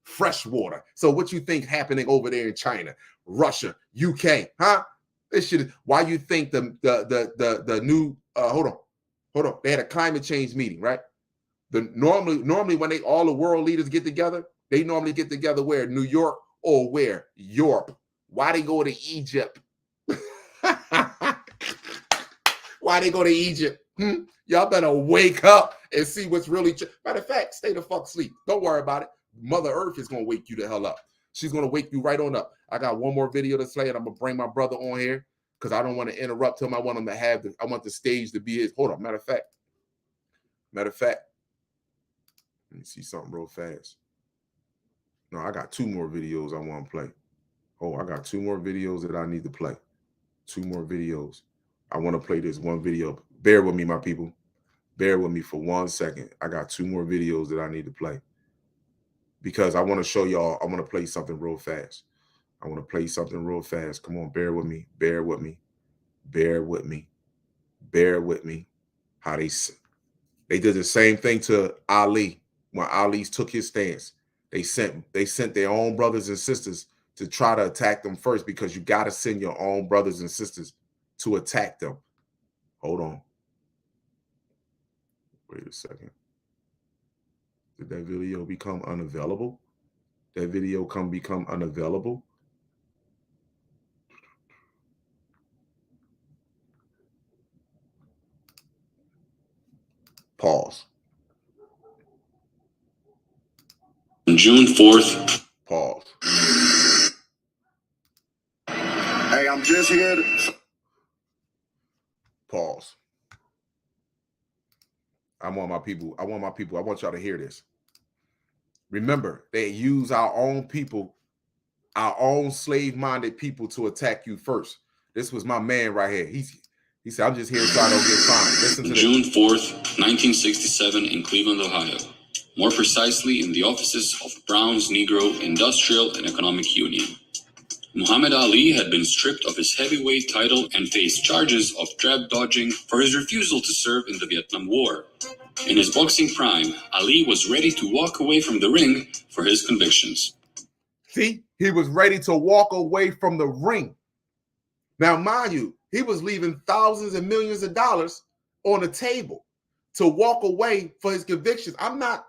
Fresh water. So what you think happening over there in China, Russia, UK, huh? This shit. Why you think the new hold on. They had a climate change meeting, right? Normally when all the world leaders get together, they normally get together where? New York or where? Europe. Why they go to Egypt? Why they go to Egypt? Y'all better wake up and see what's really matter of fact, stay the fuck asleep. Don't worry about it. Mother Earth is gonna wake you the hell up. She's gonna wake you right on up. I got one more video to play, and I'm gonna bring my brother on here because I don't want to interrupt him. I want him to have I want the stage to be his. Hold on. Matter of fact. Let me see something real fast. No, I got two more videos I want to play. Oh, I got two more videos that I need to play. Two more videos. I want to play this one video. Bear with me, my people. Bear with me for 1 second. I got two more videos that I need to play because I want to show y'all. I want to play something real fast. Come on, bear with me. Bear with me. How they did the same thing to Ali when Ali took his stance. They sent their own brothers and sisters to try to attack them first, because you got to send your own brothers and sisters to attack them. Hold on. Wait a second. Did that video become unavailable? Become unavailable? Pause. June 4th. Pause. Hey, I'm just here to... Pause. I want my people. I want y'all to hear this. Remember, they use our own people, our own slave-minded people to attack you first. This was my man right here. He said, I'm just here so I don't get fined. Listen to June this. 4th, 1967 in Cleveland, Ohio. More precisely in the offices of Brown's Negro Industrial and Economic Union. Muhammad Ali had been stripped of his heavyweight title and faced charges of draft dodging for his refusal to serve in the Vietnam War. In his boxing prime, Ali was ready to walk away from the ring for his convictions. See, he was ready to walk away from the ring. Now, mind you, he was leaving thousands and millions of dollars on the table to walk away for his convictions. I'm not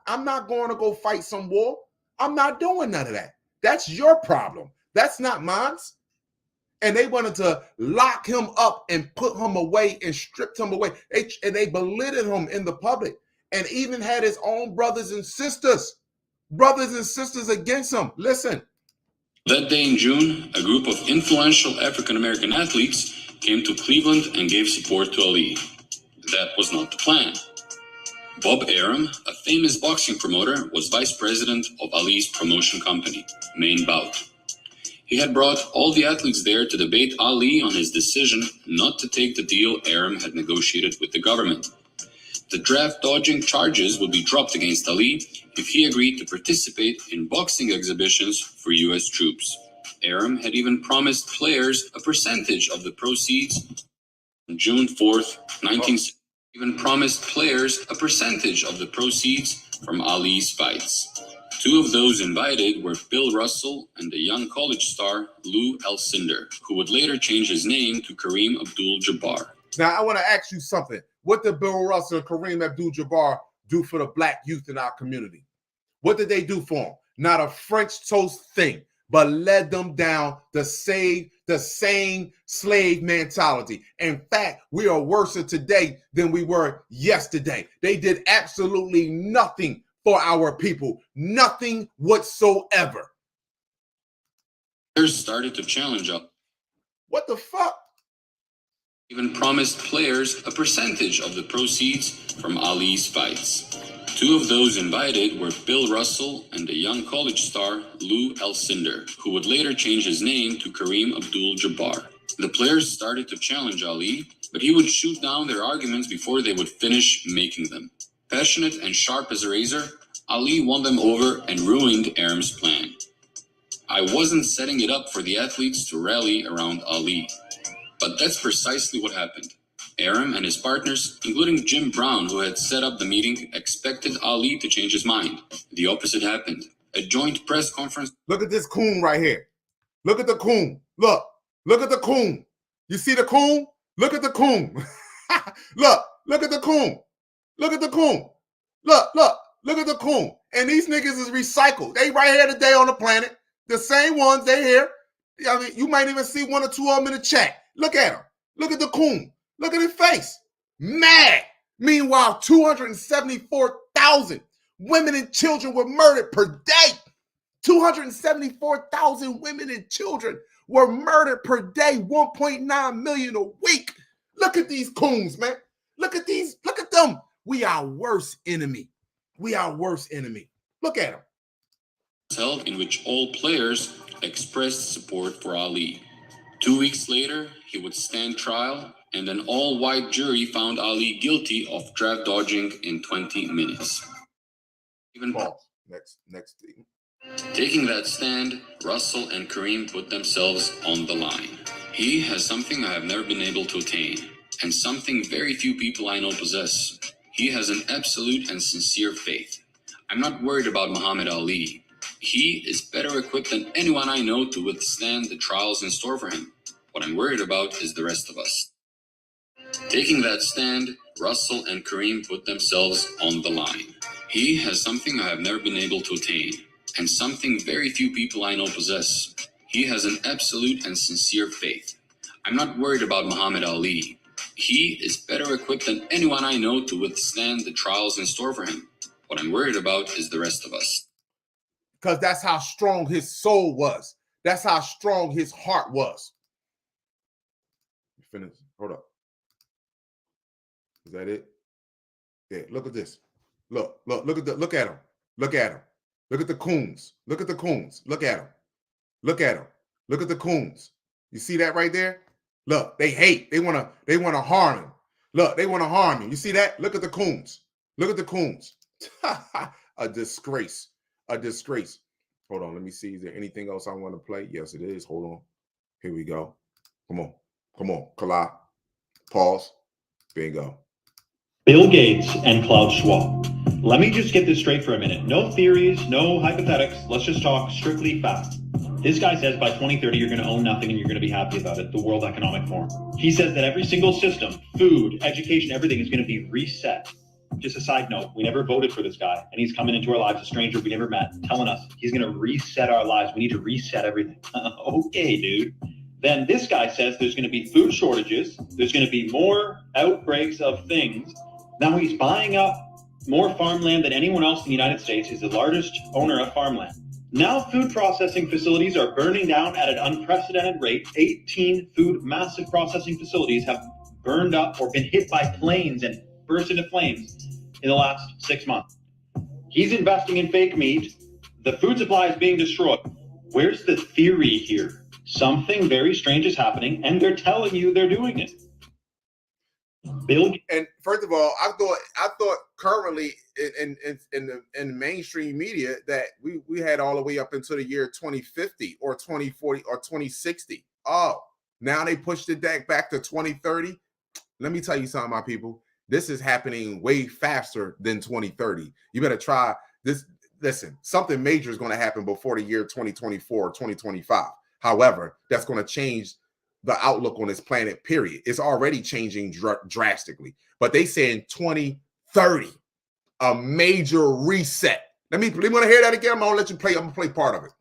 going to go fight some war. I'm not doing none of that. That's your problem. That's not mine. And they wanted to lock him up and put him away and stripped him away. They belittled him in the public and even had his own brothers and sisters against him. Listen. That day in June, a group of influential African-American athletes came to Cleveland and gave support to Ali. That was not the plan. Bob Arum, a famous boxing promoter, was vice president of Ali's promotion company, Main Bout. He had brought all the athletes there to debate Ali on his decision not to take the deal Arum had negotiated with the government. The draft dodging charges would be dropped against Ali if he agreed to participate in boxing exhibitions for U.S. troops. Arum had even promised players a percentage of the proceeds. On June 4th, 1960. even promised players a percentage of the proceeds from Ali's fights. Two of those invited were Bill Russell and the young college star Lou Alcindor, who would later change his name to Kareem Abdul-Jabbar. Now, I want to ask you something. What did Bill Russell and Kareem Abdul-Jabbar do for the black youth in our community? What did they do for them? Not a French toast thing, but led them down the same slave mentality. In fact, we are worse today than we were yesterday. They did absolutely nothing for our people, nothing whatsoever. Players started to challenge us. What the fuck? Even promised players a percentage of the proceeds from Ali's fights. Two of those invited were Bill Russell and the young college star Lou Alcindor, who would later change his name to Kareem Abdul-Jabbar. The players started to challenge Ali, but he would shoot down their arguments before they would finish making them. Passionate and sharp as a razor, Ali won them over and ruined Aram's plan. I wasn't setting it up for the athletes to rally around Ali, but that's precisely what happened. Aram and his partners, including Jim Brown, who had set up the meeting, expected Ali to change his mind. The opposite happened. A joint press conference. Look at this coon right here. Look at the coon. Look at the coon. You see the coon? Look at the coon. Look at the coon. Look at the coon. Look at the coon. And these niggas is recycled. They right here today on the planet. The same ones, they here. I mean, you might even see one or two of them in the chat. Look at them. Look at the coon. Look at his face. Mad. Meanwhile, 274,000 women and children were murdered per day. 274,000 women and children were murdered per day. 1.9 million a week. Look at these coons, man. Look at these. Look at them. We are worst enemy. We are worst enemy. Look at them. Held in which all players expressed support for Ali. 2 weeks later, he would stand trial, and an all-white jury found Ali guilty of draft dodging in 20 minutes. Even Next thing. taking that stand, Russell and Kareem put themselves on the line. He has something I have never been able to attain, and something very few people I know possess. He has an absolute and sincere faith. I'm not worried about Muhammad Ali. He is better equipped than anyone I know to withstand the trials in store for him. What I'm worried about is the rest of us. Taking that stand, Russell and Kareem put themselves on the line. He has something I have never been able to attain, and something very few people I know possess. He has an absolute and sincere faith. I'm not worried about Muhammad Ali. He is better equipped than anyone I know to withstand the trials in store for him. What I'm worried about is the rest of us. Because that's how strong his soul was. That's how strong his heart was. Finish. Hold up. Is that it? Yeah, look at this. Look at him. Look at him. Look at the coons. Look at the coons. Look at him. Look at him. Look at the coons. You see that right there? Look, they hate. They want to harm him. Look, they want to harm him. You see that? Look at the coons. Look at the coons. A disgrace. A disgrace. Hold on. Let me see. Is there anything else I want to play? Yes, it is. Hold on. Here we go. Come on. Come on. Kala. Pause. Bingo. Bill Gates and Klaus Schwab. Let me just get this straight for a minute. No theories, no hypothetics. Let's just talk strictly facts. This guy says by 2030, you're going to own nothing and you're going to be happy about it. The World Economic Forum. He says that every single system, food, education, everything is going to be reset. Just a side note, we never voted for this guy, and he's coming into our lives, a stranger we never met, telling us he's going to reset our lives. We need to reset everything. Okay, dude. Then this guy says there's going to be food shortages. There's going to be more outbreaks of things. Now he's buying up more farmland than anyone else in the United States. He's the largest owner of farmland. Now food processing facilities are burning down at an unprecedented rate. 18 massive processing facilities have burned up or been hit by planes and burst into flames in the last 6 months. He's investing in fake meat. The food supply is being destroyed. Where's the theory here? Something very strange is happening, and they're telling you they're doing it. Bill. And first of all, I thought currently in the mainstream media that we had all the way up until the year 2050 or 2040 or 2060. Oh, now they pushed it back to 2030. Let me tell you something, my people. This is happening way faster than 2030. You better try this. Listen, something major is going to happen before the year 2024, 2025. However, that's going to change the outlook on this planet, period. It's already changing drastically. But they say in 2030, a major reset. You want to hear that again? I'm going to let you play. I'm going to play part of it.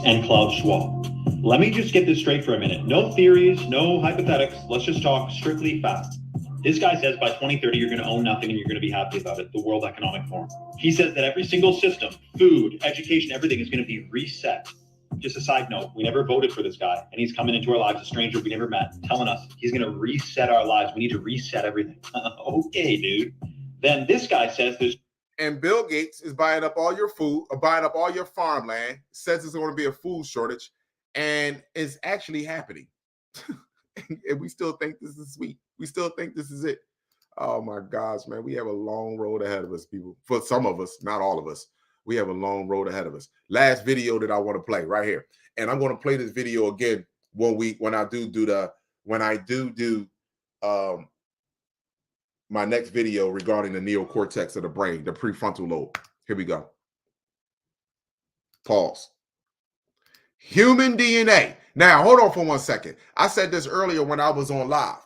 And Klaus Schwab. Let me just get this straight for a minute. No theories, no hypothetics. Let's just talk strictly facts. This guy says by 2030, you're going to own nothing and you're going to be happy about it. The World Economic Forum. He says that every single system, food, education, everything is going to be reset. Just a side note, we never voted for this guy, and he's coming into our lives, a stranger we never met, telling us he's going to reset our lives. We need to reset everything. Okay, dude. Then this guy says there's... And Bill Gates is buying up all your food, or buying up all your farmland, says there's going to be a food shortage, and it's actually happening. And we still think this is sweet. We still think this is it. Oh my gosh, man. We have a long road ahead of us, people. For some of us, not all of us. We have a long road ahead of us. Last video that I want to play right here. And I'm going to play this video again when I do my next video regarding the neocortex of the brain, the prefrontal lobe. Here we go. Pause. Human DNA. Now, hold on for 1 second. I said this earlier when I was on live.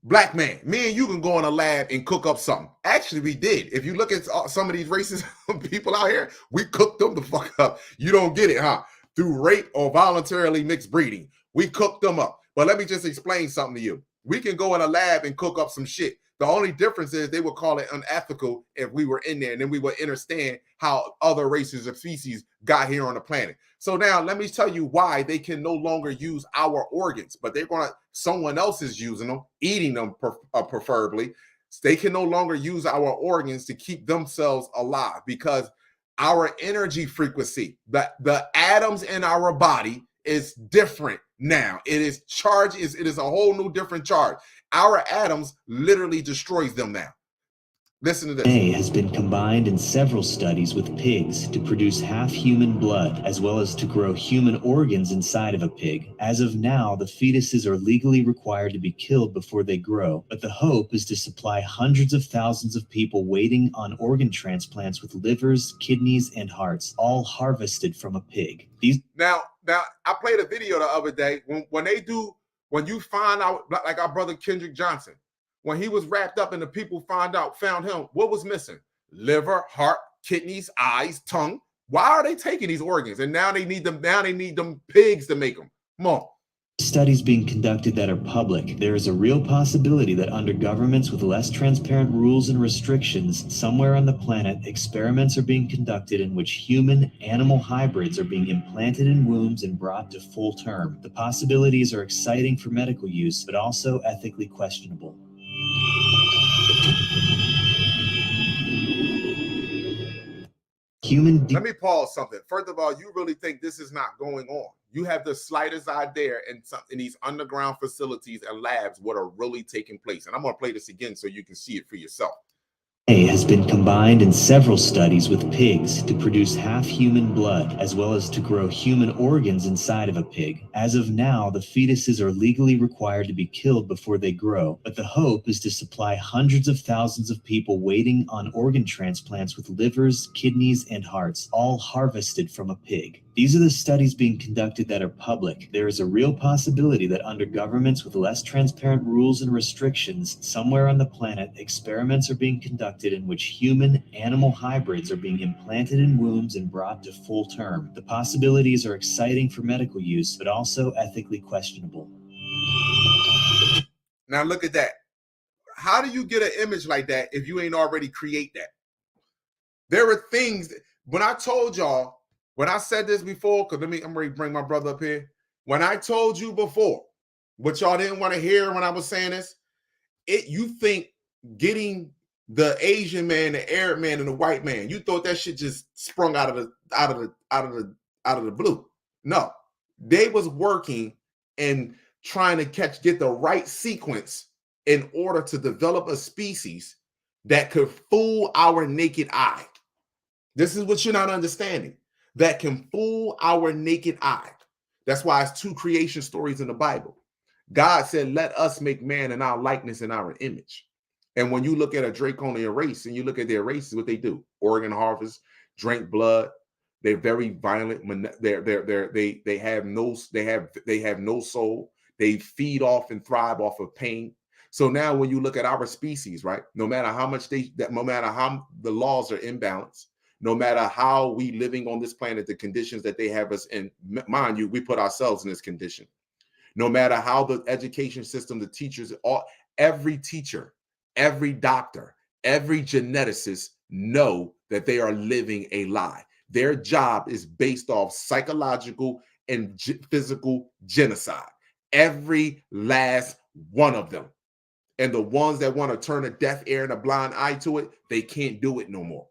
Black man, me and you can go in a lab and cook up something. Actually, we did. If you look at some of these racist people out here, we cooked them the fuck up. You don't get it, huh? Through rape or voluntarily mixed breeding. We cooked them up. But let me just explain something to you. We can go in a lab and cook up some shit. The only difference is they would call it unethical if we were in there, and then we would understand how other races or species got here on the planet. So now let me tell you why they can no longer use our organs, but someone else is using them, eating them preferably. They can no longer use our organs to keep themselves alive because our energy frequency, the atoms in our body is different now. It is charged, it is a whole new different charge. Our atoms literally destroys them now. Listen to this. DNA has been combined in several studies with pigs to produce half human blood, as well as to grow human organs inside of a pig. As of now, the fetuses are legally required to be killed before they grow, but the hope is to supply hundreds of thousands of people waiting on organ transplants with livers, kidneys, and hearts, all harvested from a pig. Now, I played a video the other day when you find out, like our brother Kendrick Johnson, when he was wrapped up and the people found him, what was missing? Liver, heart, kidneys, eyes, tongue. Why are they taking these organs? And now they need them pigs to make them. Come on. Studies being conducted that are public. There is a real possibility that under governments with less transparent rules and restrictions, somewhere on the planet, experiments are being conducted in which human-animal hybrids are being implanted in wombs and brought to full term. The possibilities are exciting for medical use, but also ethically questionable. Let me pause something. First of all, you really think this is not going on? You have the slightest idea in these underground facilities and labs what are really taking place. And I'm going to play this again so you can see it for yourself. DNA has been combined in several studies with pigs to produce half human blood, as well as to grow human organs inside of a pig. As of now, the fetuses are legally required to be killed before they grow, but the hope is to supply hundreds of thousands of people waiting on organ transplants with livers, kidneys, and hearts, all harvested from a pig. These are the studies being conducted that are public. There is a real possibility that under governments with less transparent rules and restrictions, somewhere on the planet, experiments are being conducted in which human-animal hybrids are being implanted in wombs and brought to full term. The possibilities are exciting for medical use, but also ethically questionable. Now look at that. How do you get an image like that if you ain't already create that? There are things that, when I told y'all, when I said this before, because I'm ready to bring my brother up here. When I told you before, what y'all didn't want to hear when I was saying this, you think getting the Asian man, the Arab man, and the white man, you thought that shit just sprung out of the blue. No, they was working and trying to get the right sequence in order to develop a species that could fool our naked eye. This is what you're not understanding. That can fool our naked eye. That's why it's two creation stories in the Bible. God said, let us make man in our likeness and our image. And when you look at a draconian race and you look at their races, what they do, organ harvest, drink blood, they're very violent. They have no soul. They feed off and thrive off of pain. So now when you look at our species, right, no matter how the laws are imbalanced, no matter how we living on this planet, the conditions that they have us in, mind you, we put ourselves in this condition. No matter how the education system, the teachers, every teacher, every doctor, every geneticist know that they are living a lie. Their job is based off psychological and physical genocide. Every last one of them. And the ones that want to turn a deaf ear and a blind eye to it, they can't do it no more.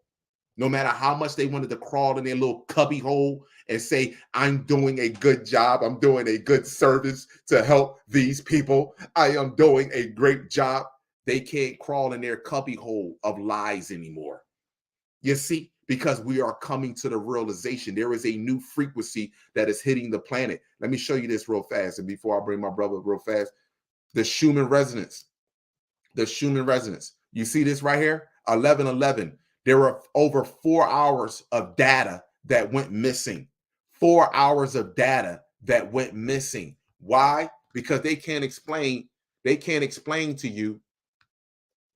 No matter how much they wanted to crawl in their little cubby hole and say, I'm doing a good job, I'm doing a good service to help these people, I am doing a great job, they can't crawl in their cubby hole of lies anymore. You see, because we are coming to the realization there is a new frequency that is hitting the planet. Let me show you this real fast. And before I bring my brother real fast, the Schumann resonance. The Schumann resonance. You see this right here? 1111. There were over 4 hours of data that went missing. 4 hours of data that went missing. Why? Because they can't explain. They can't explain to you.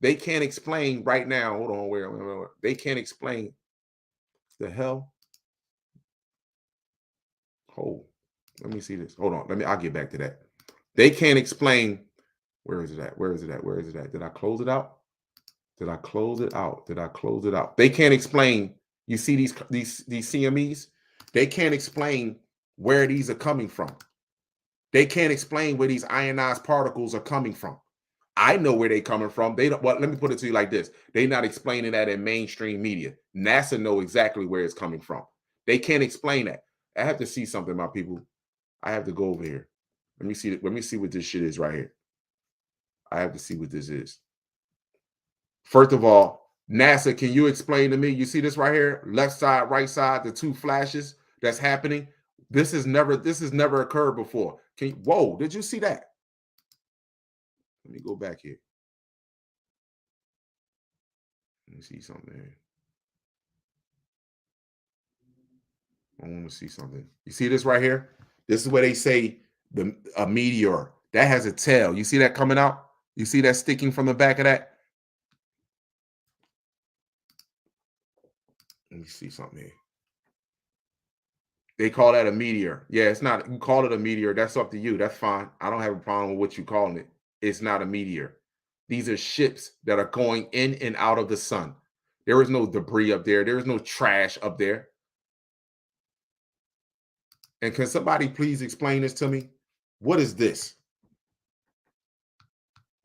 They can't explain right now. Hold on. Where? They can't explain. The hell? Hold. Let me see this. Hold on. I'll get back to that. They can't explain. Where is it at? Where is it at? Where is it at? Did I close it out? Did I close it out? Did I close it out? They can't explain. You see these CMEs? They can't explain where these are coming from. They can't explain where these ionized particles are coming from. I know where they're coming from. They don't. Well, let me put it to you like this. They're not explaining that in mainstream media. NASA know exactly where it's coming from. They can't explain that. I have to see something, my people. I have to go over here. Let me see. Let me see what this shit is right here. I have to see what this is. First of all, NASA, can you explain to me? You see this right here? Left side, right side, the two flashes that's happening. This has never occurred before. Whoa, did you see that? Let me go back here. Let me see something here. I want to see something. You see this right here? This is where they say a meteor that has a tail. You see that coming out? You see that sticking from the back of that? Let me see something here. They call that a meteor. Yeah, it's not. You call it a meteor. That's up to you. That's fine. I don't have a problem with what you calling it. It's not a meteor. These are ships that are going in and out of the sun. There is no debris up there. There is no trash up there. And can somebody please explain this to me? What is this?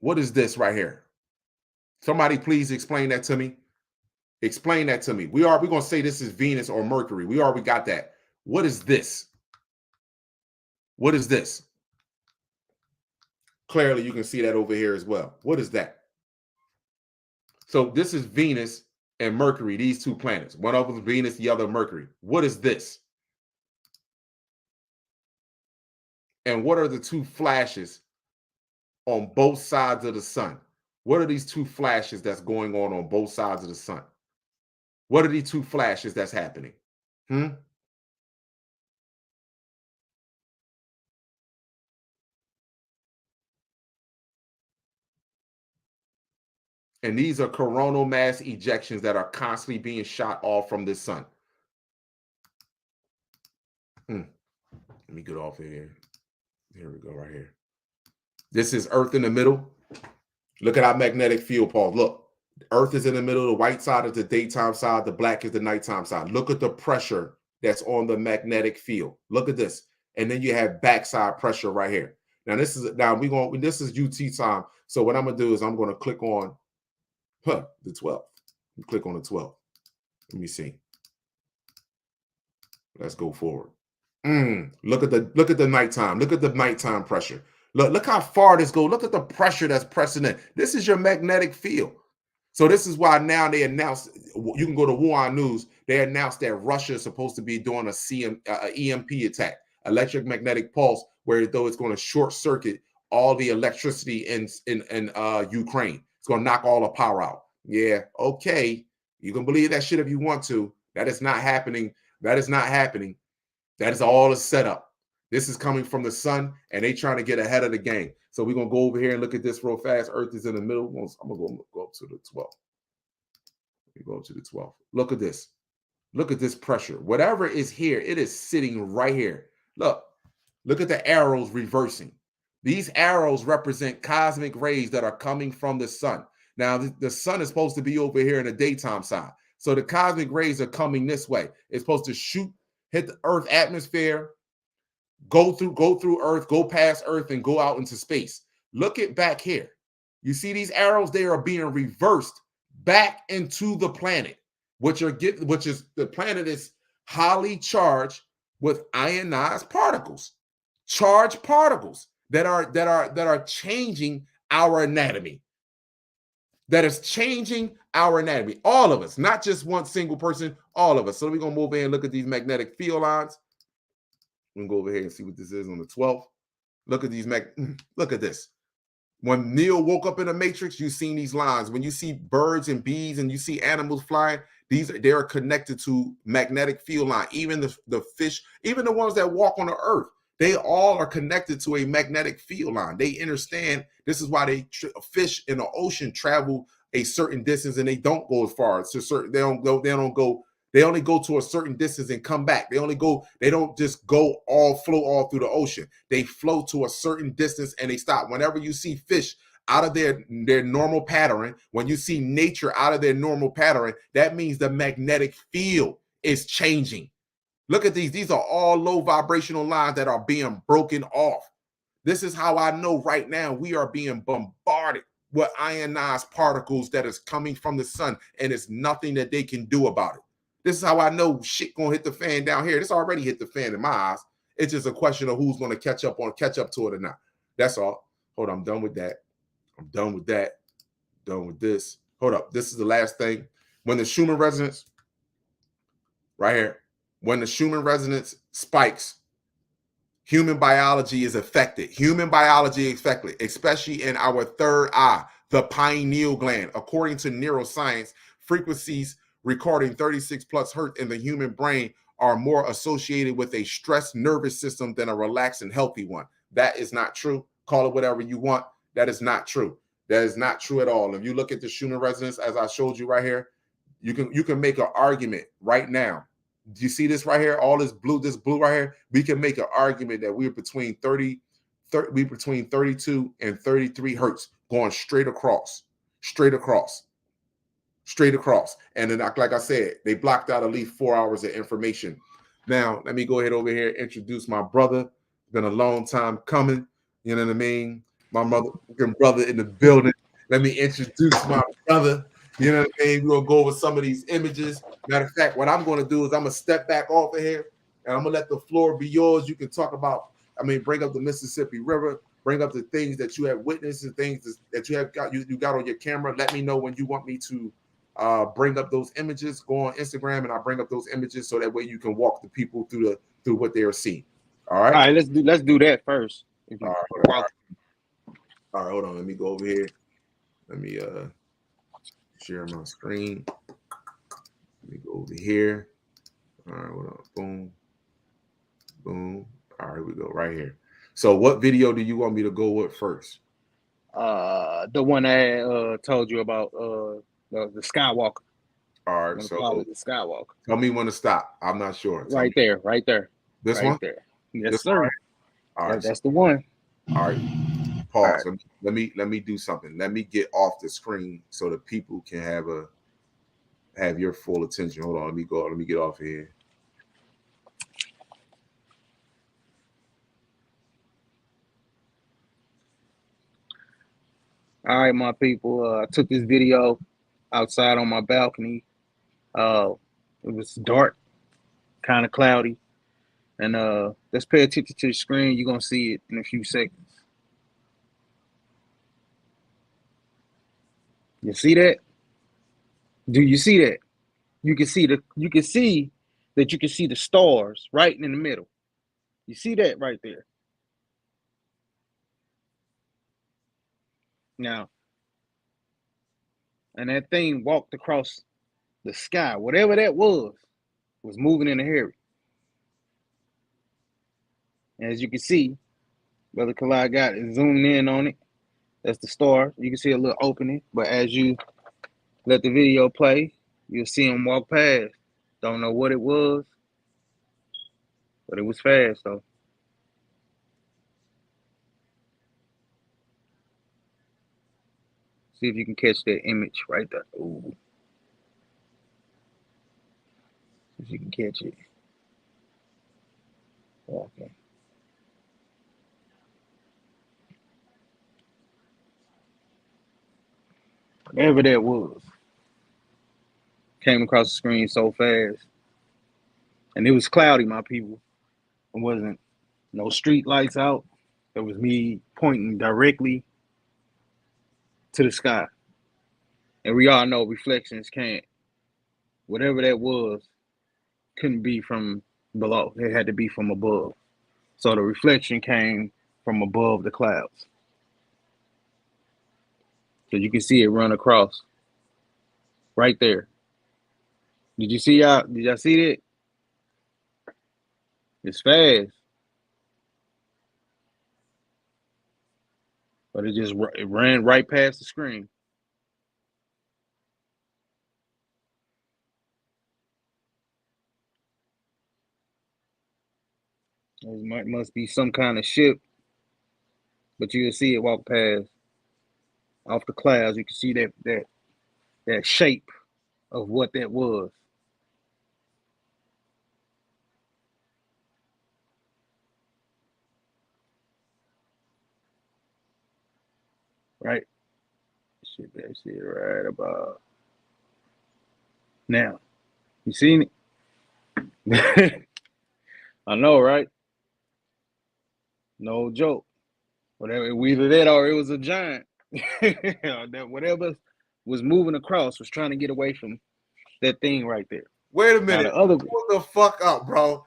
What is this right here? Somebody please explain that to me. Explain that to me. We're going to say this is Venus or Mercury. We already got that. What is this? What is this? Clearly, you can see that over here as well. What is that? So this is Venus and Mercury, these two planets. One of them is Venus, the other Mercury. What is this? And what are the two flashes on both sides of the sun? What are these two flashes that's going on both sides of the sun? What are these two flashes that's happening? And these are coronal mass ejections that are constantly being shot off from the sun. Let me get off of here. Here we go, right here. This is Earth in the middle. Look at our magnetic field, Paul. Look, Earth is in the middle. The white side is the daytime side. The black is the nighttime side. Look at the pressure that's on the magnetic field. Look at this. And then you have backside pressure right here. Now, this is UT time. So what I'm going to do is I'm going to click on the 12. Click on the 12. Let me see. Let's go forward. Look at the nighttime. Look at the nighttime pressure. Look how far this goes. Look at the pressure that's pressing in. This is your magnetic field. So this is why now they announced, you can go to Wuhan News, they announced that Russia is supposed to be doing a EMP attack, electric magnetic pulse, where though it's going to short circuit all the electricity in Ukraine. It's going to knock all the power out. Yeah, okay. You can believe that shit if you want to. That is not happening. That is not happening. That is all a setup. This is coming from the sun, and they trying to get ahead of the game. So we're going to go over here and look at this real fast. Earth is in the middle. I'm going to go up to the 12th. Let me go up to the 12th. Look at this. Look at this pressure. Whatever is here, it is sitting right here. Look at the arrows reversing. These arrows represent cosmic rays that are coming from the sun. Now, the sun is supposed to be over here in the daytime side. So the cosmic rays are coming this way. It's supposed to shoot, hit the Earth atmosphere, go through Earth, go past Earth, and go out into space. Look at back here. You see these arrows? They are being reversed back into the planet, which is the planet is highly charged with ionized particles, charged particles that are changing our anatomy. That is changing our anatomy. All of us, not just one single person, all of us. So we're going to move in and look at these magnetic field lines. We can go over here and see what this is on the 12th. Look at these, look at this. When Neo woke up in the Matrix, you've seen these lines. When you see birds and bees and you see animals flying, they are connected to magnetic field line. Even the fish, even the ones that walk on the earth, they all are connected to a magnetic field line. They understand this is why fish in the ocean travel a certain distance and they don't go as far. It's a certain, they only go to a certain distance and come back. They don't just flow all through the ocean. They flow to a certain distance and they stop. Whenever you see fish out of their normal pattern, when you see nature out of their normal pattern, that means the magnetic field is changing. Look at these. These are all low vibrational lines that are being broken off. This is how I know right now we are being bombarded with ionized particles that is coming from the sun, and it's nothing that they can do about it. This is how I know shit gonna hit the fan down here. This already hit the fan in my eyes. It's just a question of who's gonna catch up to it or not. That's all. Hold on, I'm done with that. I'm done with that. Done with this. Hold up. This is the last thing. When the Schumann resonance, right here, when the Schumann resonance spikes, human biology is affected. Human biology is affected, especially in our third eye, the pineal gland. According to neuroscience, frequencies recording 36 plus hertz in the human brain are more associated with a stressed nervous system than a relaxed and healthy one. That is not true. Call it whatever you want. That is not true. That is not true at all. If you look at the Schumann resonance, as I showed you right here, you can make an argument right now. Do you see this right here? All this blue right here. We can make an argument that we're between 32 and 33 hertz going straight across. And then, like I said, they blocked out at least 4 hours of information. Now, let me go ahead over here and introduce my brother. It's been a long time coming. You know what I mean? My brother in the building. Let me introduce my brother. You know what I mean? We're going to go over some of these images. Matter of fact, what I'm going to do is I'm going to step back off of here, and I'm going to let the floor be yours. You can talk about, bring up the Mississippi River, bring up the things that you have witnessed and things that you have got you got on your camera. Let me know when you want me to bring up those images. Go on Instagram, and I'll bring up those images so that way you can walk the people through what they are seeing. All right? All right, let's do that first. All right, hold on. Let me go over here. Let me share my screen. Let me go over here. All right, hold on. Boom. Boom. All right, we go right here. So what video do you want me to go with first? The one I told you about the Skywalker. All right, so the Skywalker. Tell me when to stop. I'm not sure. Right there. This right one? There. Yes, this sir. One? All right. That's the one. All right. Pause. All right. Let me do something. Let me get off the screen so the people can have your full attention. Hold on. Let me get off here. All right, my people. I took this video outside on my balcony. It was dark, kind of cloudy. And let's pay attention to the screen. You're gonna see it in a few seconds. You see that? Do you see that? You can see the stars right in the middle. You see that right there? Now, and that thing walked across the sky. Whatever that was moving in a hurry. And as you can see, Brother Kalai got it zoomed in on it. That's the star. You can see a little opening, but as you let the video play, you'll see him walk past. Don't know what it was, but it was fast though. See if you can catch that image right there. Ooh. See if you can catch it. Okay. Whatever that was came across the screen so fast. And it was cloudy, my people. It wasn't no street lights out. It was me pointing directly to the sky. And we all know reflections can't. Whatever that was couldn't be from below. It had to be from above. So the reflection came from above the clouds. So you can see it run across right there. Did y'all see that? It's fast. But it ran right past the screen. It must be some kind of ship, but you'll see it walk past off the clouds. You can see that shape of what that was. Right? Shit, that shit right about now. You seen it? I know, right? No joke. Whatever, either that or it was a giant. That whatever was moving across was trying to get away from that thing right there. Wait a minute. Hold the fuck up, bro.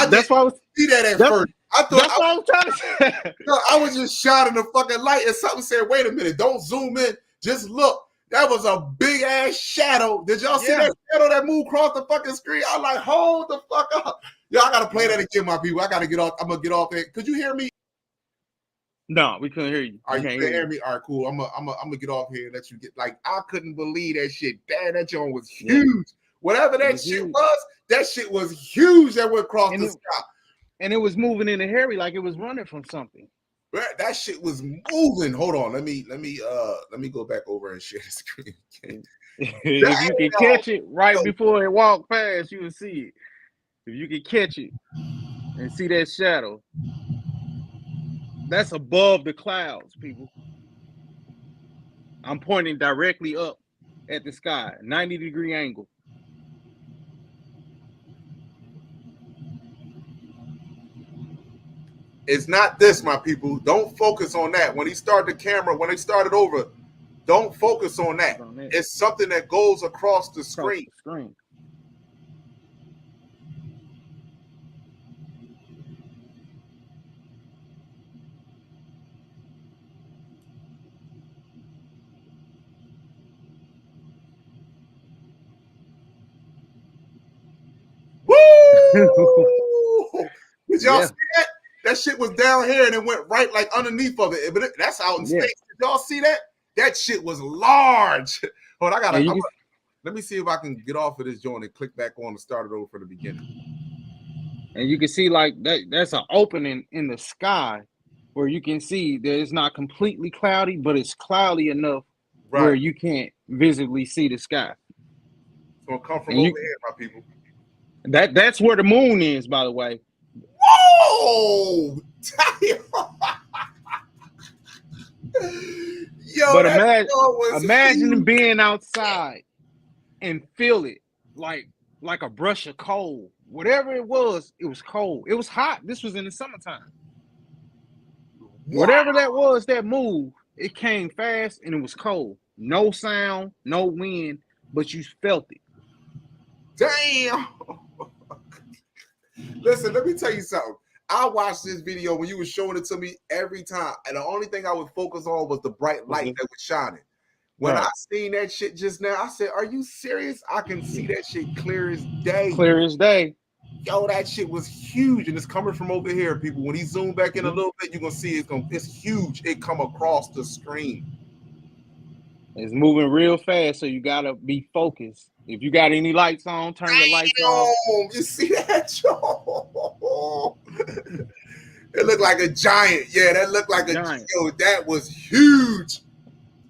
That's why I was see that at first. I thought that's what I was trying to say. No, I was just shining the fucking light and something said, wait a minute, don't zoom in. Just look. That was a big ass shadow. Did y'all see that shadow that moved across the fucking screen? I'm like, hold the fuck up. Yo, I gotta play that again, my people. I gotta get off. I'm gonna get off there. Could you hear me? No, we couldn't hear you. All right, you can't hear me? All right, cool. I'm gonna get off here and let you get like I couldn't believe that shit. Damn, that joint was huge. Yeah. Whatever that shit was, that shit was huge that went across the sky. And it was moving in a hurry like it was running from something. That shit was moving. Hold on. Let me go back over and share the screen again. If you can catch it right before it walked past, you will see it. If you can catch it and see that shadow, that's above the clouds, people. I'm pointing directly up at the sky, 90-degree angle. It's not this, my people. Don't focus on that. When he started the camera, when they started over, don't focus on that. It's something that goes across the screen. Woo! Did y'all see that? That shit was down here and it went right like underneath of it. But that's out in space. Did y'all see that? That shit was large. Hold on, let me see if I can get off of this joint and click back on and start it over from the beginning. And you can see like that's an opening in the sky where you can see that it's not completely cloudy, but it's cloudy enough where you can't visibly see the sky. It's gonna come from over here, my people. That's where the moon is, by the way. Whoa! Yo, but imagine being outside and feel it like a brush of cold. Whatever it was cold. It was hot. This was in the summertime. Wow. Whatever that was that moved, it came fast and it was cold. No sound, no wind, but you felt it. Damn. Listen, let me tell you something. I watched this video when you were showing it to me every time, and the only thing I would focus on was the bright light that was shining. When Right. I seen that shit just now, I said, "Are you serious?" I can see that shit clear as day. Clear as day. Yo, that shit was huge, and it's coming from over here, people. When he zoom back in a little bit, you're gonna see it's huge. It come across the screen. It's moving real fast, so you gotta be focused. If you got any lights on, turn your lights off. You see that, yo? It looked like a giant. Yeah, that looked like a giant. Yo, that was huge.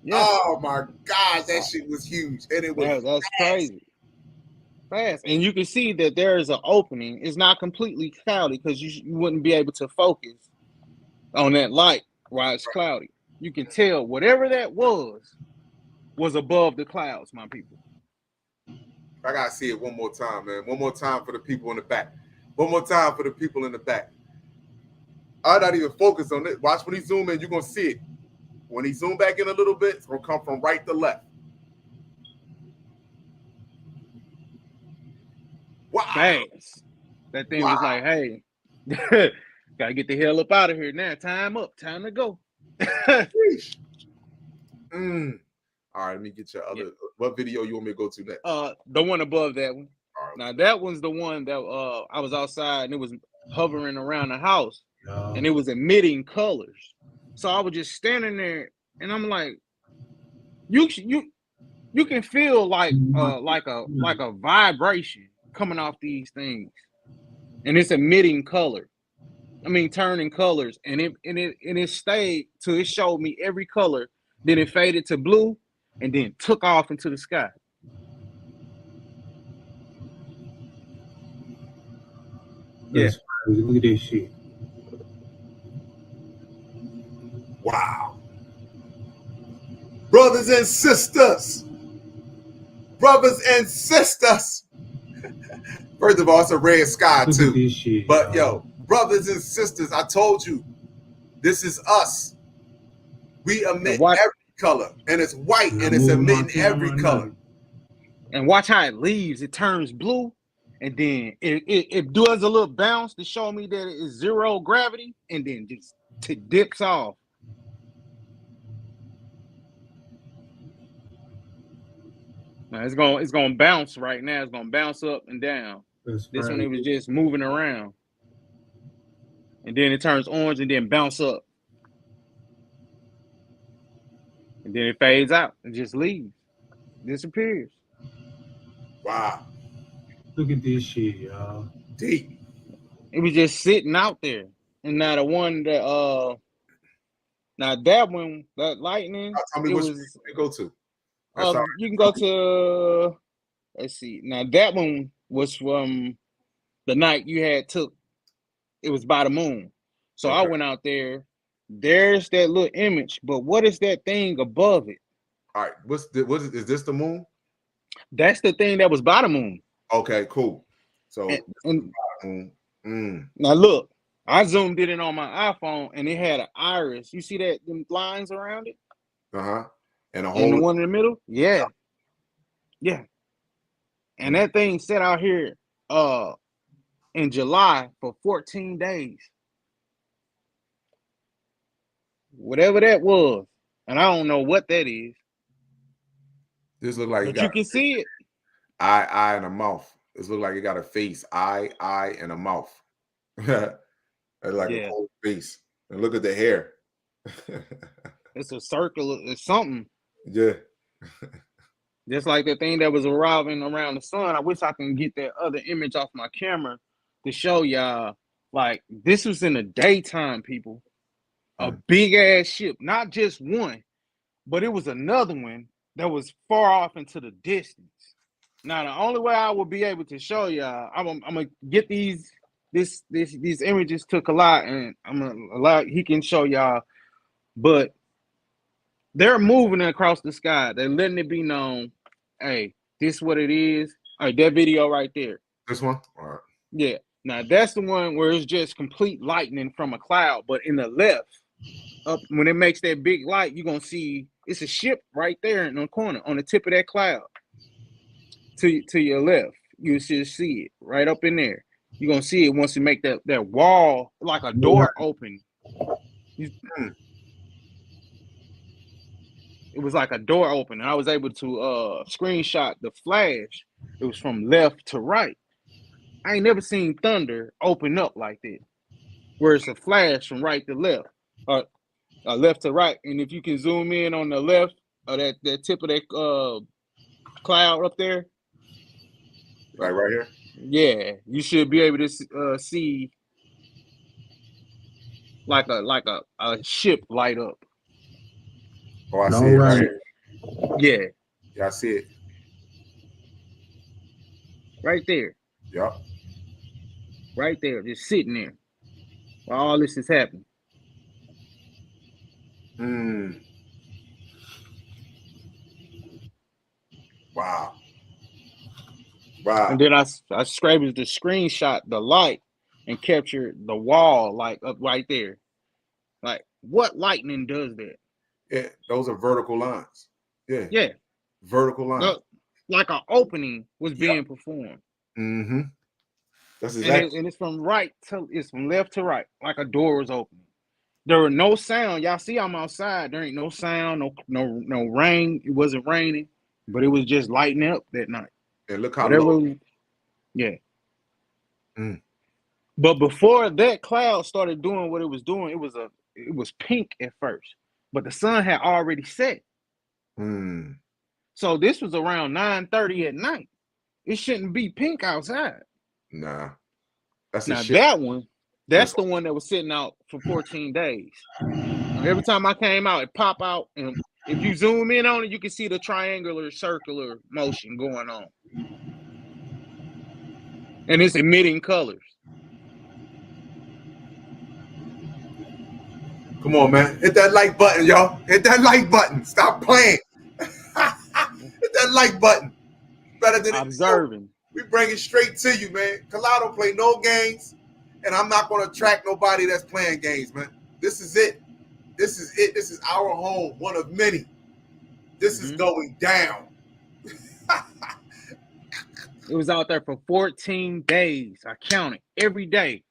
Yeah. Oh my God, that shit was huge, and it was that's crazy. Fast, and you can see that there is an opening. It's not completely cloudy because you wouldn't be able to focus on that light while it's cloudy. You can tell whatever that was above the clouds, my people. I gotta see it one more time, man. One more time for the people in the back. One more time for the people in the back. I'm not even focused on it. Watch when he zoom in, you're gonna see it. When he zoom back in a little bit, it's gonna come from right to left. Wow. Fast. That thing was like, hey, gotta get the hell up out of here now. Time up. Time to go. All right, let me get your other. What video you want me to go to next? The one above that one. All right. Now that one's the one that I was outside and it was hovering around the house and it was emitting colors. So I was just standing there and I'm like, you can feel like a vibration coming off these things, and it's emitting color. I mean, turning colors, and it stayed till it showed me every color. Then it faded to blue, and then took off into the sky. That's crazy. Look at this shit. Wow. Brothers and sisters. First of all, it's a red sky too. Shit, but yo, brothers and sisters, I told you, this is us. We emit every color, and it's white, and it's emitting every color. And watch how it leaves. It turns blue, and then it does a little bounce to show me that it is zero gravity, and then just dips off. Now it's gonna bounce right now. It's gonna bounce up and down. This one, it was just moving around, and then it turns orange and then bounce up, and then it fades out and just leaves, disappears. Wow! Look at this shit, y'all. Deep. It was just sitting out there, and now the one that now that one, that lightning. Tell me which one you go to. You can go to. Let's see. Now that one was from the night you had took. It was by the moon, so I went out there. There's that little image, but what is that thing above it? All right, is this the moon? That's the thing that was by the moon. Okay, cool. So now look, I zoomed it in on my iPhone, and it had an iris. You see that them lines around it? And the one in the middle? Yeah. And that thing sat out here in July for 14 days. Whatever that was. And I don't know what that is. This look like you can see it. Eye, and a mouth. This look like it got a face. Eye, and a mouth. Like a cold face. And look at the hair. It's a circle. It's something. Yeah. Just like the thing that was arriving around the sun. I wish I can get that other image off my camera to show y'all. Like, this was in the daytime, people. A big ass ship, not just one, but it was another one that was far off into the distance. Now, the only way I will be able to show y'all, I'm gonna get these images to Kalai, and I'm gonna allow he can show y'all. But they're moving across the sky. They're letting it be known, hey, this is what it is. All right, that video right there. This one? All right. Yeah. Now, that's the one where it's just complete lightning from a cloud. But in the left, up when it makes that big light, you're going to see it's a ship right there in the corner on the tip of that cloud. To your left, you should see it right up in there. You're going to see it once you make that wall, like a door open. it was like a door open, and I was able to screenshot the flash. It was from left to right. I ain't never seen thunder open up like that, where it's a flash from right to left, or left to right. And if you can zoom in on the left, or that tip of that cloud up there, Like right here. yeah, you should be able to see like a ship light up. Oh, I No see it right way. here. Yeah, Yeah, I see it. right there, Yep. right there, just sitting there while all this is happening. Wow. Wow. And then I scraped the screenshot, the light, and captured the wall like up right there. Like, what lightning does that? Yeah, those are vertical lines. Yeah. Yeah, Vertical lines. like an opening was being performed. Mm-hmm. That's exactly. And it's from left to right, like a door was opening. There were no sound. Y'all see, I'm outside. There ain't no sound, no rain. It wasn't raining, but it was just lighting up that night. And look how low. Yeah. Mm. But before that cloud started doing what it was doing, it was pink at first, but the sun had already set. Mm. So this was around 9:30 at night. It shouldn't be pink outside. Nah. That's Now shit. that one, that's the one that was sitting out for 14 days. Every time I came out, it pop out, and if you zoom in on it, you can see the triangular, circular motion going on. And it's emitting colors. Come on, man. Hit that like button, y'all. Hit that like button. Stop playing. Hit that like button. Better than observing. We bring it straight to you, man. Kalai don't play no games, and I'm not going to track nobody that's playing games, man. This is it. This is it. This is our home, one of many. This is going down. It was out there for 14 days. I counted every day.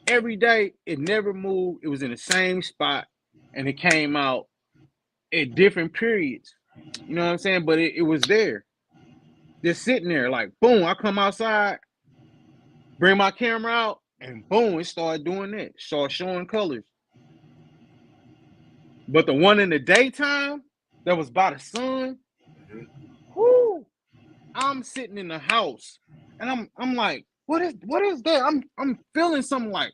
Every day, it never moved. It was in the same spot, and it came out at different periods. You know what I'm saying? But it was there. Just sitting there, like, boom, I come outside, bring my camera out, and boom, it started doing that. Started showing colors. But the one in the daytime that was by the sun, whoo, I'm sitting in the house, and I'm like, what is that? I'm feeling something like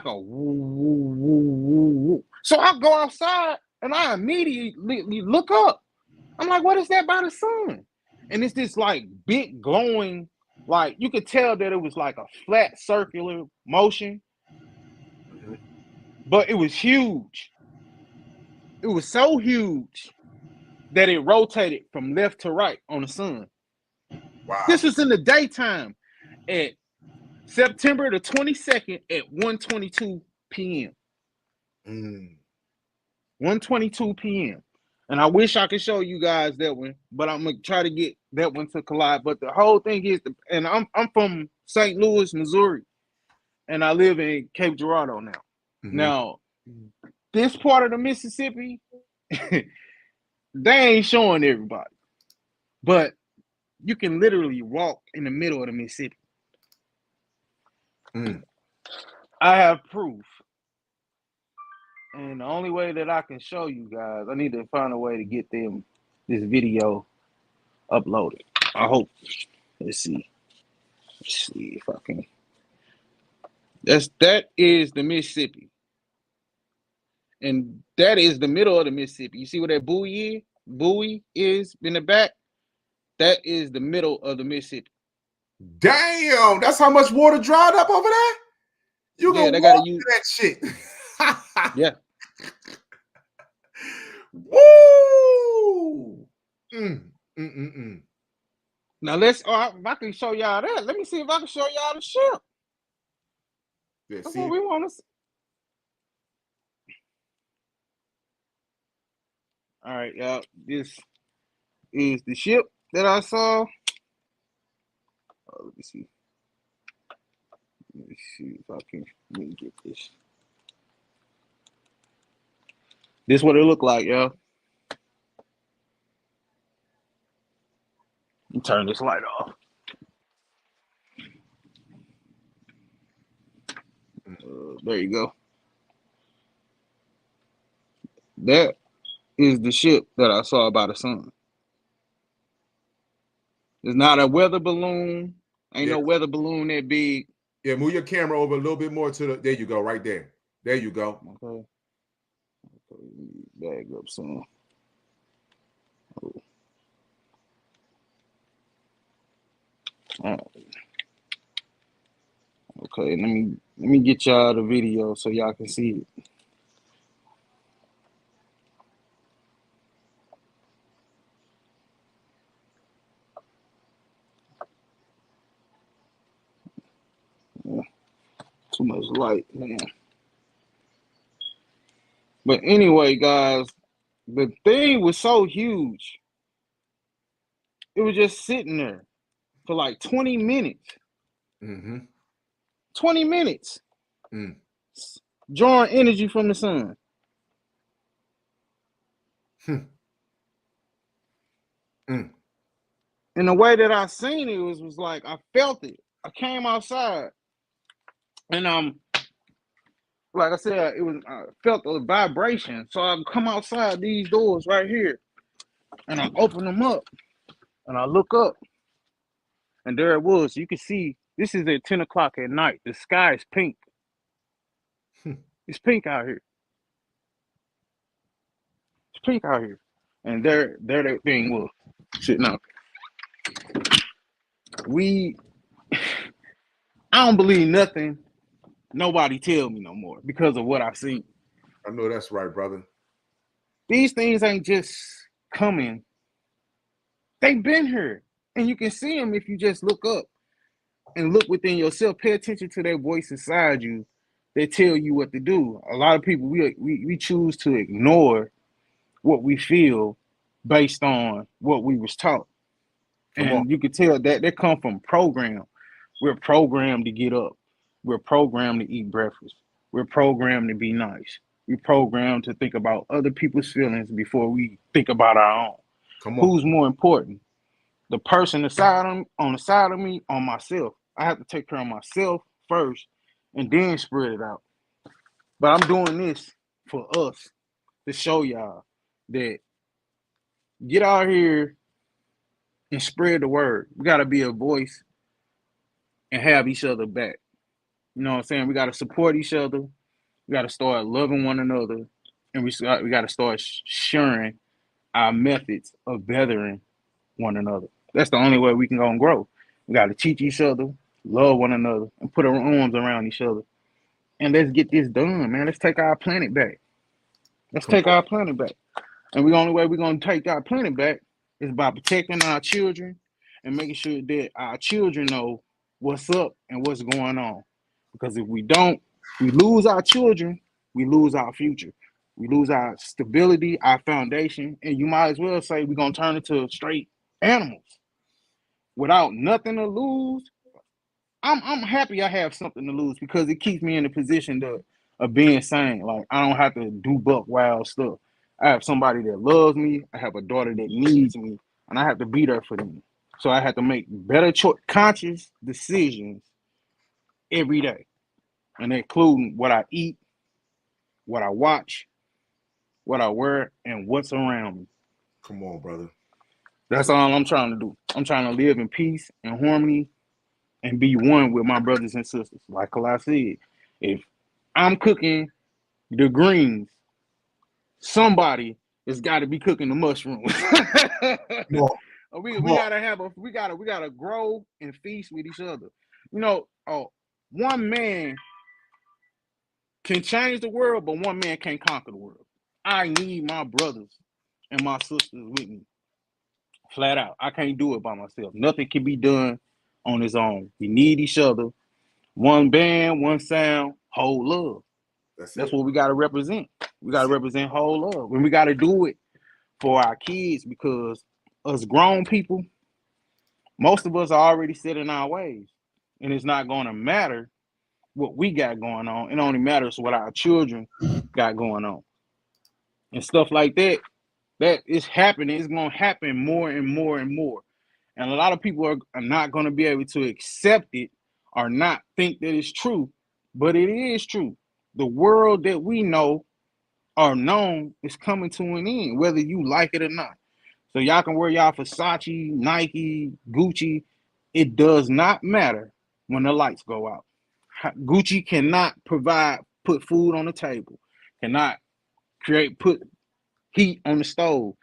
a woo, woo, woo, woo, woo. So I go outside, and I immediately look up. I'm like, what is that by the sun? And it's this like big glowing, like you could tell that it was like a flat circular motion, but it was huge. It was so huge that it rotated from left to right on the sun. Wow. This was in the daytime at September the 22nd at 1:22 p.m. 1:22 p.m. And I wish I could show you guys that one, but I'm gonna try to get that one to collide. But the whole thing is, and I'm from St. Louis, Missouri, and I live in Cape Girardeau now. Now, this part of the Mississippi, they ain't showing everybody, but you can literally walk in the middle of the Mississippi. I have proof. And the only way that I can show you guys, I need to find a way to get this video uploaded. I hope. Let's see if I can. That is the Mississippi. And that is the middle of the Mississippi. You see where that buoy is in the back? That is the middle of the Mississippi. Damn, that's how much water dried up over there? You gonna walk through that shit. Yeah. Woo! Now if I can show y'all that. Let me see if I can show y'all the ship. That's what we want to see. All right, y'all. This is the ship that I saw. Let me see. Let me see if I can get this. This is what it looked like, y'all. Let me turn this light off. There you go. That is the ship that I saw by the sun. It's not a weather balloon. Ain't no weather balloon that big. Yeah, move your camera over a little bit more to the. There you go, right there. There you go. Okay. Bag up some. Oh. All right. Okay, let me get y'all the video so y'all can see it. Yeah, too much light, man. But anyway, guys, the thing was so huge. It was just sitting there for like 20 minutes. 20 minutes. Drawing energy from the sun. And the way that I seen it was like I felt it. I came outside and like I said, I felt a vibration. So I come outside these doors right here and I open them up and I look up and there it was. You can see this is at 10 o'clock at night. The sky is pink. It's pink out here. It's pink out here. And there that thing was sitting out. I don't believe nothing nobody tell me no more because of what I've seen. I know that's right, brother. These things ain't just coming. They've been here. And you can see them if you just look up and look within yourself. Pay attention to that voice inside you that tell you what to do. A lot of people, we choose to ignore what we feel based on what we was taught. And you can tell that they come from program. We're programmed to get up. We're programmed to eat breakfast. We're programmed to be nice. We're programmed to think about other people's feelings before we think about our own. Who's more important? The person on the side of me, or myself? I have to take care of myself first and then spread it out. But I'm doing this for us to show y'all that get out here and spread the word. We got to be a voice and have each other back. You know what I'm saying? We got to support each other. We got to start loving one another. And we got to start sharing our methods of bettering one another. That's the only way we can go and grow. We got to teach each other, love one another, and put our arms around each other. And let's get this done, man. Let's take our planet back. Let's take our planet back. And the only way we're going to take our planet back is by protecting our children and making sure that our children know what's up and what's going on. Because if we don't, we lose our children, we lose our future. We lose our stability, our foundation, and you might as well say we're going to turn into straight animals without nothing to lose. I'm happy I have something to lose because it keeps me in a position of being sane. Like, I don't have to do buck wild stuff. I have somebody that loves me. I have a daughter that needs me, and I have to be there for them. So I have to make better conscious decisions every day, and including what I eat, what I watch, what I wear, and what's around me. Come on, brother. That's all I'm trying to do. I'm trying to live in peace and harmony and be one with my brothers and sisters. Like I said, if I'm cooking the greens, somebody has got to be cooking the mushrooms. We gotta grow and feast with each other. You know, one man can change the world, but one man can't conquer the world. I need my brothers and my sisters with me. Flat out. I can't do it by myself. Nothing can be done on its own. We need each other. One band, one sound, whole love. That's what we got to represent. We got to represent whole love. And we got to do it for our kids because us grown people, most of us are already set in our ways. And it's not going to matter what we got going on. It only matters what our children got going on. And stuff like that, that is happening. It's going to happen more and more and more. And a lot of people are not going to be able to accept it or not think that it's true, but it is true. The world that we know or known is coming to an end, whether you like it or not. So y'all can wear y'all Versace, Nike, Gucci. It does not matter when the lights go out. Gucci cannot put food on the table, cannot put heat on the stove.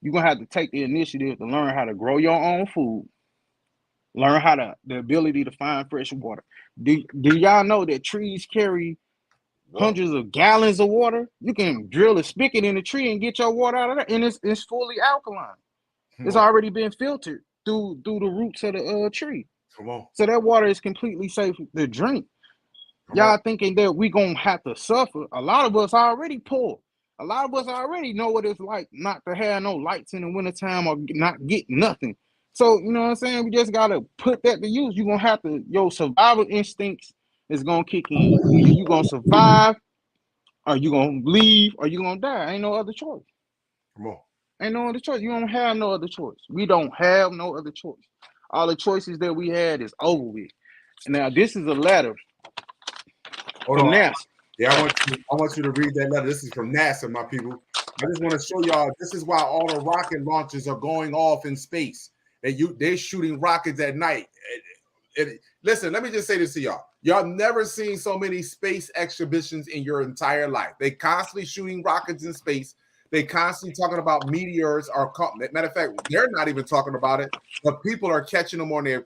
You're gonna have to take the initiative to learn how to grow your own food, learn how the ability to find fresh water. Do y'all know that trees carry hundreds of gallons of water? You can drill a spigot in a tree and get your water out of there, and it's fully alkaline. It's already been filtered through the roots of the tree. Come on. So that water is completely safe to drink. Y'all thinking that we gonna have to suffer? A lot of us already poor. A lot of us already know what it's like not to have no lights in the wintertime or not get nothing. So, you know what I'm saying? We just gotta put that to use. You're gonna have to, your survival instincts is gonna kick in. Either you gonna survive, or you gonna leave, or you gonna die. Ain't no other choice. Come on. Ain't no other choice. You don't have no other choice. We don't have no other choice. All the choices that we had is over with. Now, this is a letter from NASA. Yeah, I want you to read that letter. This is from NASA, my people. I just want to show y'all this is why all the rocket launches are going off in space. They're shooting rockets at night. Listen, let me just say this to y'all. Y'all never seen so many space exhibitions in your entire life. They constantly shooting rockets in space. They constantly talking about meteors. Matter of fact, they're not even talking about it. But people are catching them on their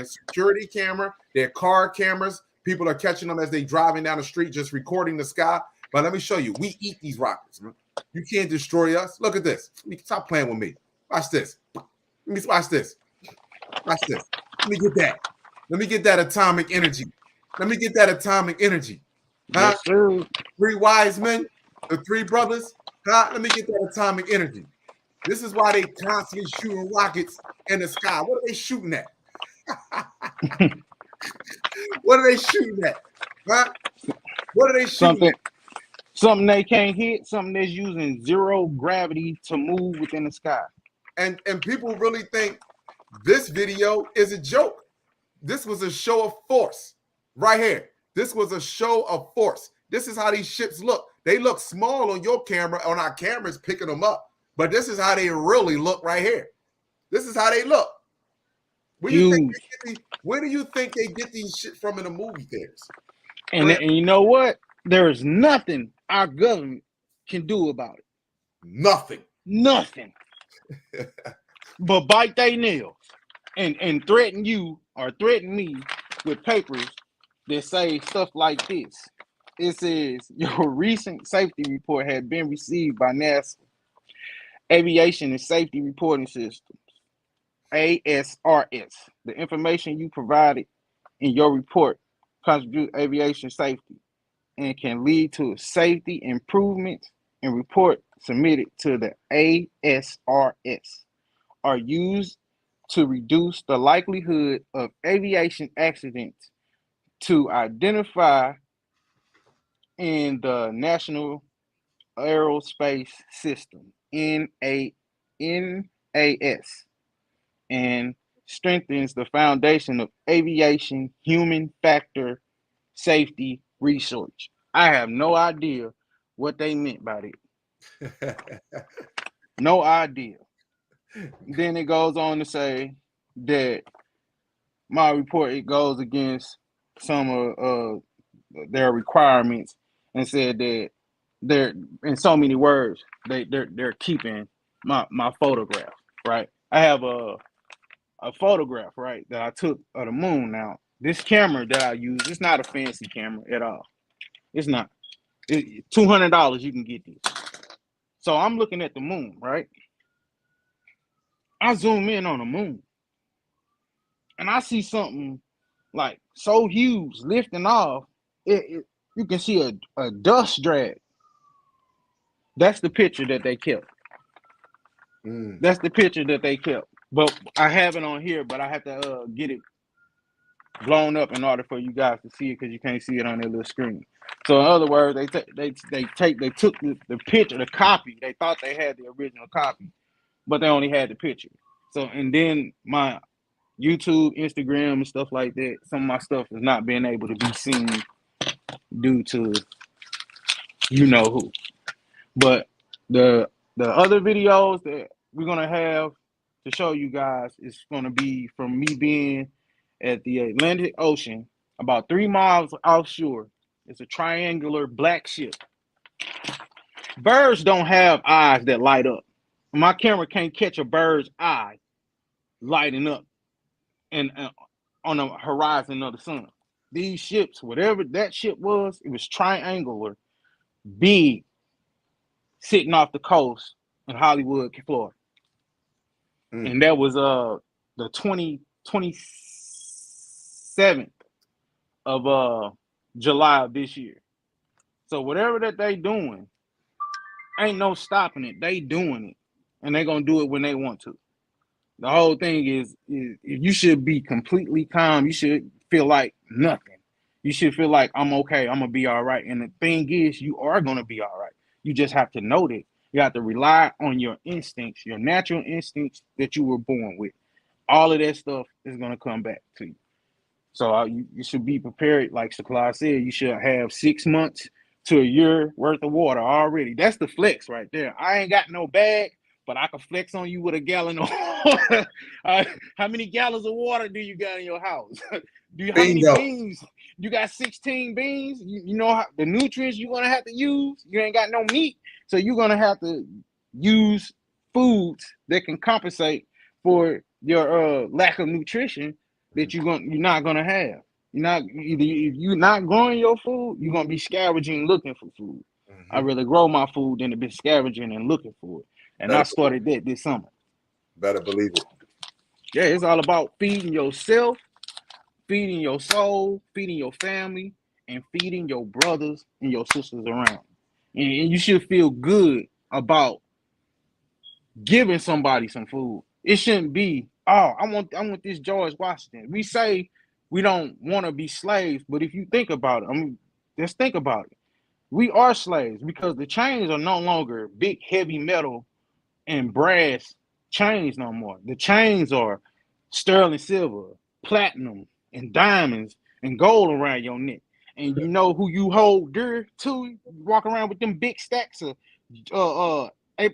security camera, their car cameras. People are catching them as they driving down the street, just recording the sky. But let me show you. We eat these rockets, man. You can't destroy us. Look at this. Stop playing with me. Watch this. Watch this. Watch this. Let me get that. Let me get that atomic energy. Let me get that atomic energy. Huh? Yes, three wise men, the three brothers. Huh? Let me get that atomic energy. This is why they constantly shooting rockets in the sky. What are they shooting at? What are they shooting at? Huh? What are they shooting at? Something they can't hit, something that's using zero gravity to move within the sky. And people really think this video is a joke. This was a show of force right here. This was a show of force. This is how these ships look. They look small on your camera, on our cameras picking them up. But this is how they really look right here. This is how they look. Where do you think they get these shit from in the movie theaters? And you know what? There is nothing our government can do about it. Nothing. But bite their nails and threaten you or threaten me with papers that say stuff like this. It says your recent safety report had been received by NASA Aviation and Safety Reporting Systems, ASRS. The information you provided in your report contributes aviation safety and can lead to safety improvements, and report submitted to the ASRS are used to reduce the likelihood of aviation accidents to identify in the National Aerospace System, NAS, and strengthens the foundation of aviation human factor safety research. I have no idea what they meant by it. No idea. Then it goes on to say that my report, it goes against some of their requirements, and said that they're, in so many words, they're keeping my photograph, right? I have a photograph, right, that I took of the moon. Now, this camera that I use, it's not a fancy camera at all. It's not. $200 you can get this. So I'm looking at the moon, right? I zoom in on the moon, and I see something like so huge lifting off. You can see a dust drag. That's the picture that they kept. That's the picture that they kept. But I have it on here, but I have to get it blown up in order for you guys to see it, because you can't see it on their little screen. So in other words, they took the picture, the copy. They thought they had the original copy, but they only had the picture. So, and then my YouTube, Instagram, and stuff like that, some of my stuff is not being able to be seen due to you know who. But the other videos that we're gonna have to show you guys is gonna be from me being at the Atlantic Ocean, about 3 miles offshore. It's a triangular black ship. Birds don't have eyes that light up. My camera can't catch a bird's eye lighting up and on the horizon of the sun. These ships, whatever that ship was, it was triangular, big, sitting off the coast in Hollywood, Florida. And that was the 27th of July of this year. So whatever that they doing, ain't no stopping it. They doing it, and they gonna do it when they want to. The whole thing is you should be completely calm. You should feel like nothing. You should feel like I'm okay. I'm gonna be all right. And the thing is, you are gonna be all right. You just have to know that. You have to rely on your instincts, your natural instincts that you were born with. All of that stuff is gonna come back to you. So you should be prepared. Like Saklai said, you should have 6 months to a year worth of water already. That's the flex right there. I ain't got no bag, but I can flex on you with a gallon of water. How many gallons of water do you got in your house? How many beans? You got 16 beans. You know how the nutrients you're gonna have to use. You ain't got no meat, so you're gonna have to use foods that can compensate for your lack of nutrition that you're not gonna have. If you're not growing your food, you're gonna be scavenging looking for food. I rather grow my food than to be scavenging and looking for it. And I started that this summer. Better believe it. Yeah, it's all about feeding yourself, feeding your soul, feeding your family, and feeding your brothers and your sisters around. And you should feel good about giving somebody some food. It shouldn't be, oh, I want this George Washington. We say we don't want to be slaves, but if you think about it, just think about it. We are slaves because the chains are no longer big, heavy metal and brass chains no more. The chains are sterling silver, platinum, and diamonds and gold around your neck. And you know who you hold dear to? You walk around with them big stacks of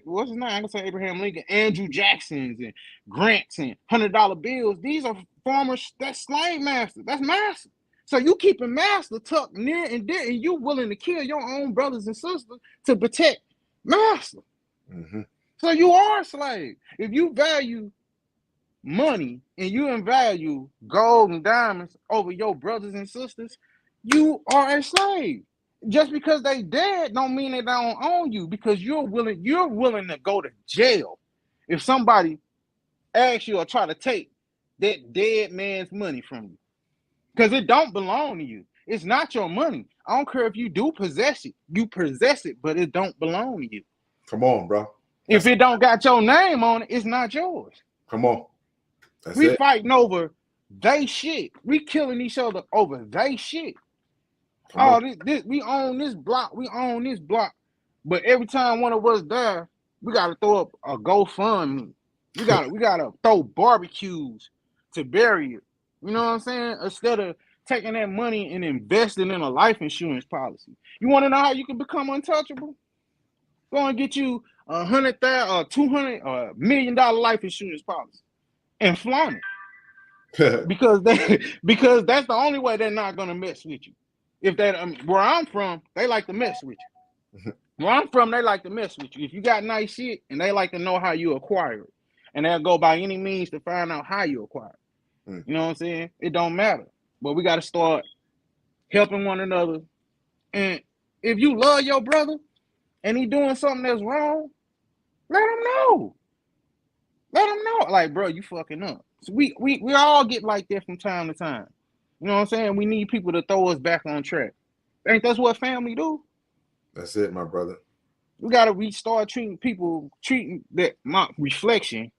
what's his name? I'm gonna say Abraham Lincoln, Andrew Jacksons and Grants and $100 bills. These are farmers. That's slave masters. That's master. So you keeping master tucked near and dear, and you willing to kill your own brothers and sisters to protect master. So you are a slave. If you value money and you value gold and diamonds over your brothers and sisters, you are a slave. Just because they dead don't mean they don't own you, because you're willing to go to jail if somebody asks you or try to take that dead man's money from you. Because it don't belong to you. It's not your money. I don't care if you do possess it. You possess it, but it don't belong to you. Come on, bro. If it don't got your name on it, it's not yours. Come on. That's we it. Fighting over they shit. We killing each other over they shit. This we own this block. We own this block. But every time one of us die, we gotta throw up a GoFundMe. We gotta throw barbecues to bury it. You know what I'm saying? Instead of taking that money and investing in a life insurance policy. You want to know how you can become untouchable? Go and get you $100,000 or $200 or $1 million life insurance policy and flaunt it. because that's the only way they're not gonna mess with you. If that where I'm from, they like to mess with you. Where I'm from, they like to mess with you. If you got nice shit, and they like to know how you acquire it, and they'll go by any means to find out how you acquire it. You know what I'm saying? It don't matter, but we got to start helping one another. And if you love your brother and he doing something that's wrong, let him know. Let him know. Like, bro, you fucking up. So we all get like that from time to time. You know what I'm saying? We need people to throw us back on track. Ain't that's what family do? That's it, my brother. We gotta restart treating that my reflection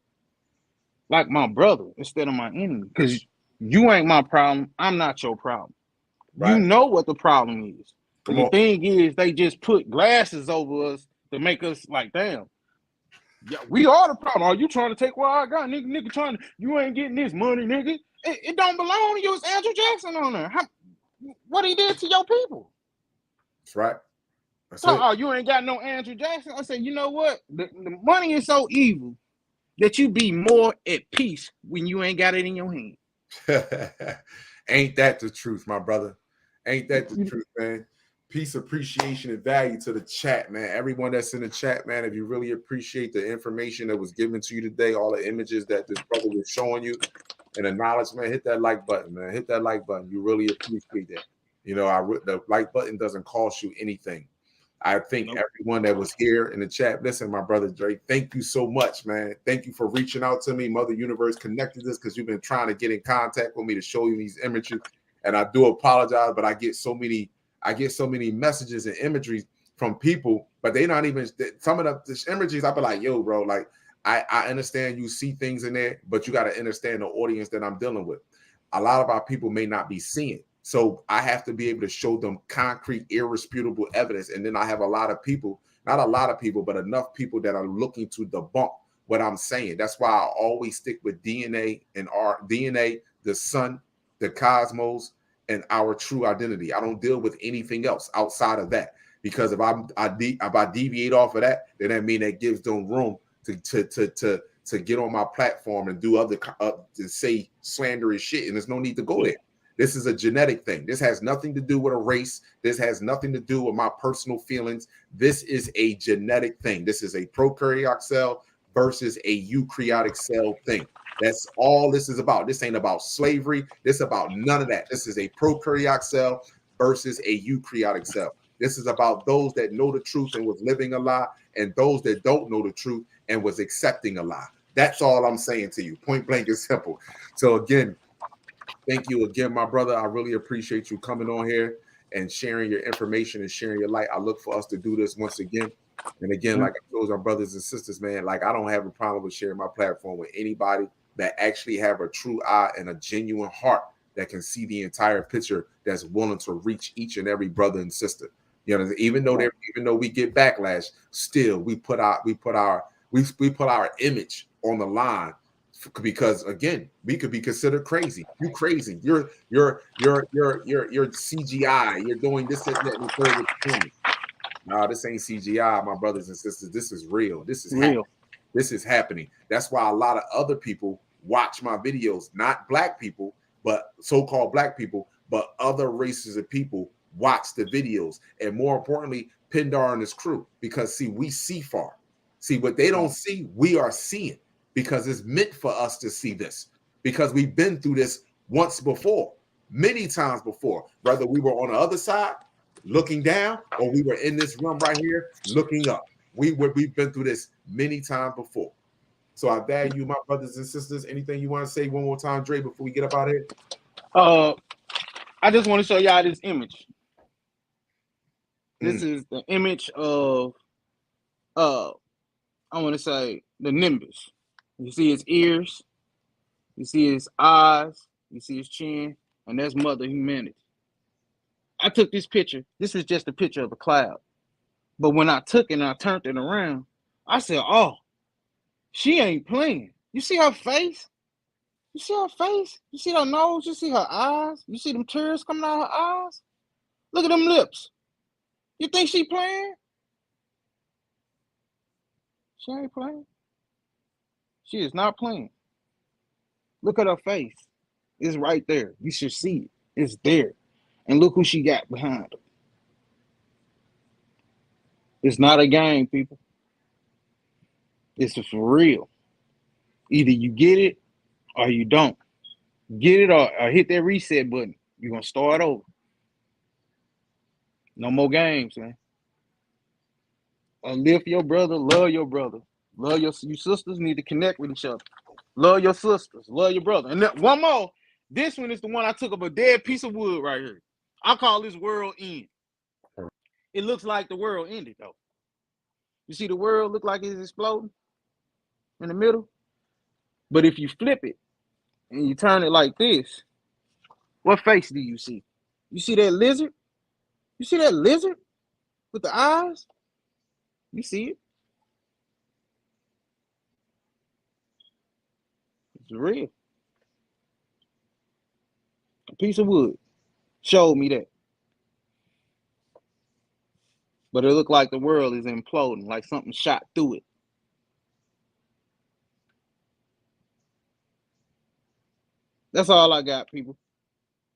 like my brother instead of my enemy. Because you ain't my problem. I'm not your problem. Right. You know what the problem is. The thing is, they just put glasses over us to make us like, damn, Yeah, we are the problem. Are you trying to take what I got, nigga? Nigga trying to, you ain't getting this money, nigga. It don't belong to you. It's Andrew Jackson on there. What he did to your people? That's right. That's So, it. oh, you ain't got no Andrew Jackson. I said, you know what? The money is so evil that you be more at peace when you ain't got it in your hand. Ain't that the truth, my brother? Ain't that the truth, man? Peace, appreciation, and value to the chat, man. Everyone that's in the chat, man, if you really appreciate the information that was given to you today, all the images that this brother was showing you, and the knowledge, man, hit that like button, man. Hit that like button. You really appreciate that. You know, the like button doesn't cost you anything. I think everyone that was here in the chat, listen, my brother Drake, thank you so much, man. Thank you for reaching out to me. Mother Universe connected us because you've been trying to get in contact with me to show you these images. And I do apologize, but I get so many messages and imageries from people, but they not even some of the images. I be like, yo, bro, like I understand you see things in there, but you got to understand the audience that I'm dealing with. A lot of our people may not be seeing. So I have to be able to show them concrete, irrefutable evidence. And then I have a lot of people, not a lot of people, but enough people that are looking to debunk what I'm saying. That's why I always stick with DNA and our DNA, the sun, the cosmos, and our true identity. I don't deal with anything else outside of that, because if I deviate off of that, then that means that gives them room to get on my platform and do other to say slanderous shit, and there's no need to go there. This is a genetic thing. This has nothing to do with a race. This has nothing to do with my personal feelings. This is a genetic thing. This is a prokaryotic cell versus a eukaryotic cell thing. That's all this is about. This ain't about slavery. This is about none of that. This is a prokaryotic cell versus a eukaryotic cell. This is about those that know the truth and was living a lie, and those that don't know the truth and was accepting a lie. That's all I'm saying to you. Point blank and simple. So again, thank you again, my brother. I really appreciate you coming on here and sharing your information and sharing your light. I look for us to do this once again. And again, like I told our brothers and sisters, man, like I don't have a problem with sharing my platform with anybody that actually have a true eye and a genuine heart that can see the entire picture, that's willing to reach each and every brother and sister. You know, even though we get backlash, still we put our image on the line, because again, we could be considered crazy. You crazy. You're CGI. You're doing this and that and the third. No, this ain't CGI, my brothers and sisters. This is real. This is real. This is happening. That's why a lot of other people watch my videos, not black people, but so-called black people, but other races of people watch the videos. And more importantly, Pindar and his crew, because see, we see far. See, what they don't see, we are seeing, because it's meant for us to see this, because we've been through this once before, many times before, whether we were on the other side looking down or we were in this room right here looking up. We've been through this many times before. So I value my brothers and sisters. Anything you want to say one more time, Dre, before we get up out of here? I just want to show y'all this image. This is the image of I want to say the nimbus. You see his ears, you see his eyes, you see his chin, and that's Mother Humanity. I took this picture. This is just a picture of a cloud. But when I took it and I turned it around, I said, oh, she ain't playing. You see her face? You see her face? You see her nose? You see her eyes? You see them tears coming out of her eyes? Look at them lips. You think she playing? She ain't playing. She is not playing. Look at her face. It's right there. You should see it. It's there. And look who she got behind her. It's not a game, people. It's for real. Either you get it or you don't. Get it or hit that reset button. You're going to start over. No more games, man. Lift your brother. Love your brother. Love your sisters need to connect with each other. Love your sisters. Love your brother. And one more. This one is the one I took of a dead piece of wood right here. I call this world end. It looks like the world ended, though. You see the world look like it's exploding in the middle? But if you flip it and you turn it like this, what face do you see? You see that lizard? You see that lizard with the eyes? You see it? It's real. A piece of wood showed me that. But it looked like the world is imploding, like something shot through it. That's all I got, people.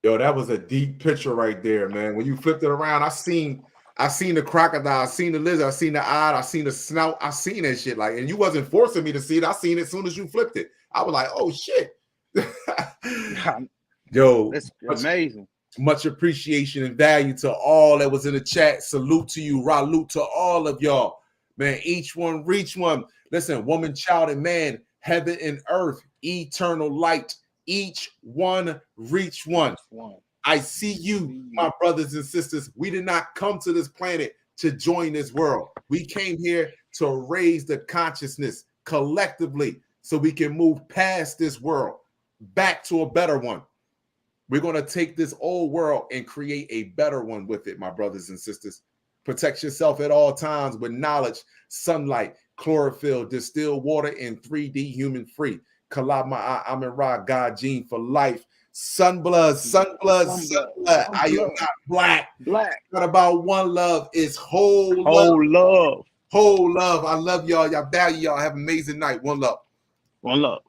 Yo, that was a deep picture right there, man. When you flipped it around, I seen the crocodile, I seen the lizard, I seen the eye, I seen the snout, I seen that shit. Like, and you wasn't forcing me to see it. I seen it as soon as you flipped it. I was like, oh shit. Yo, That's amazing. much appreciation and value to all that was in the chat. Salute to you, Ralut to all of y'all. Man, each one reach one. Listen, woman, child, and man, heaven and earth, eternal light. Each one reach one. I see you, my brothers and sisters. We did not come to this planet to join this world. We came here to raise the consciousness collectively so we can move past this world back to a better one. We're going to take this old world and create a better one with it, my brothers and sisters. Protect yourself at all times with knowledge, sunlight, chlorophyll, distilled water, and 3D human free. Kalama Amin Ra, God gene for life. Sunblood. I am not black. Not about one love. It's whole love. Whole love. I love y'all. Y'all value y'all. Have an amazing night. One love. One love.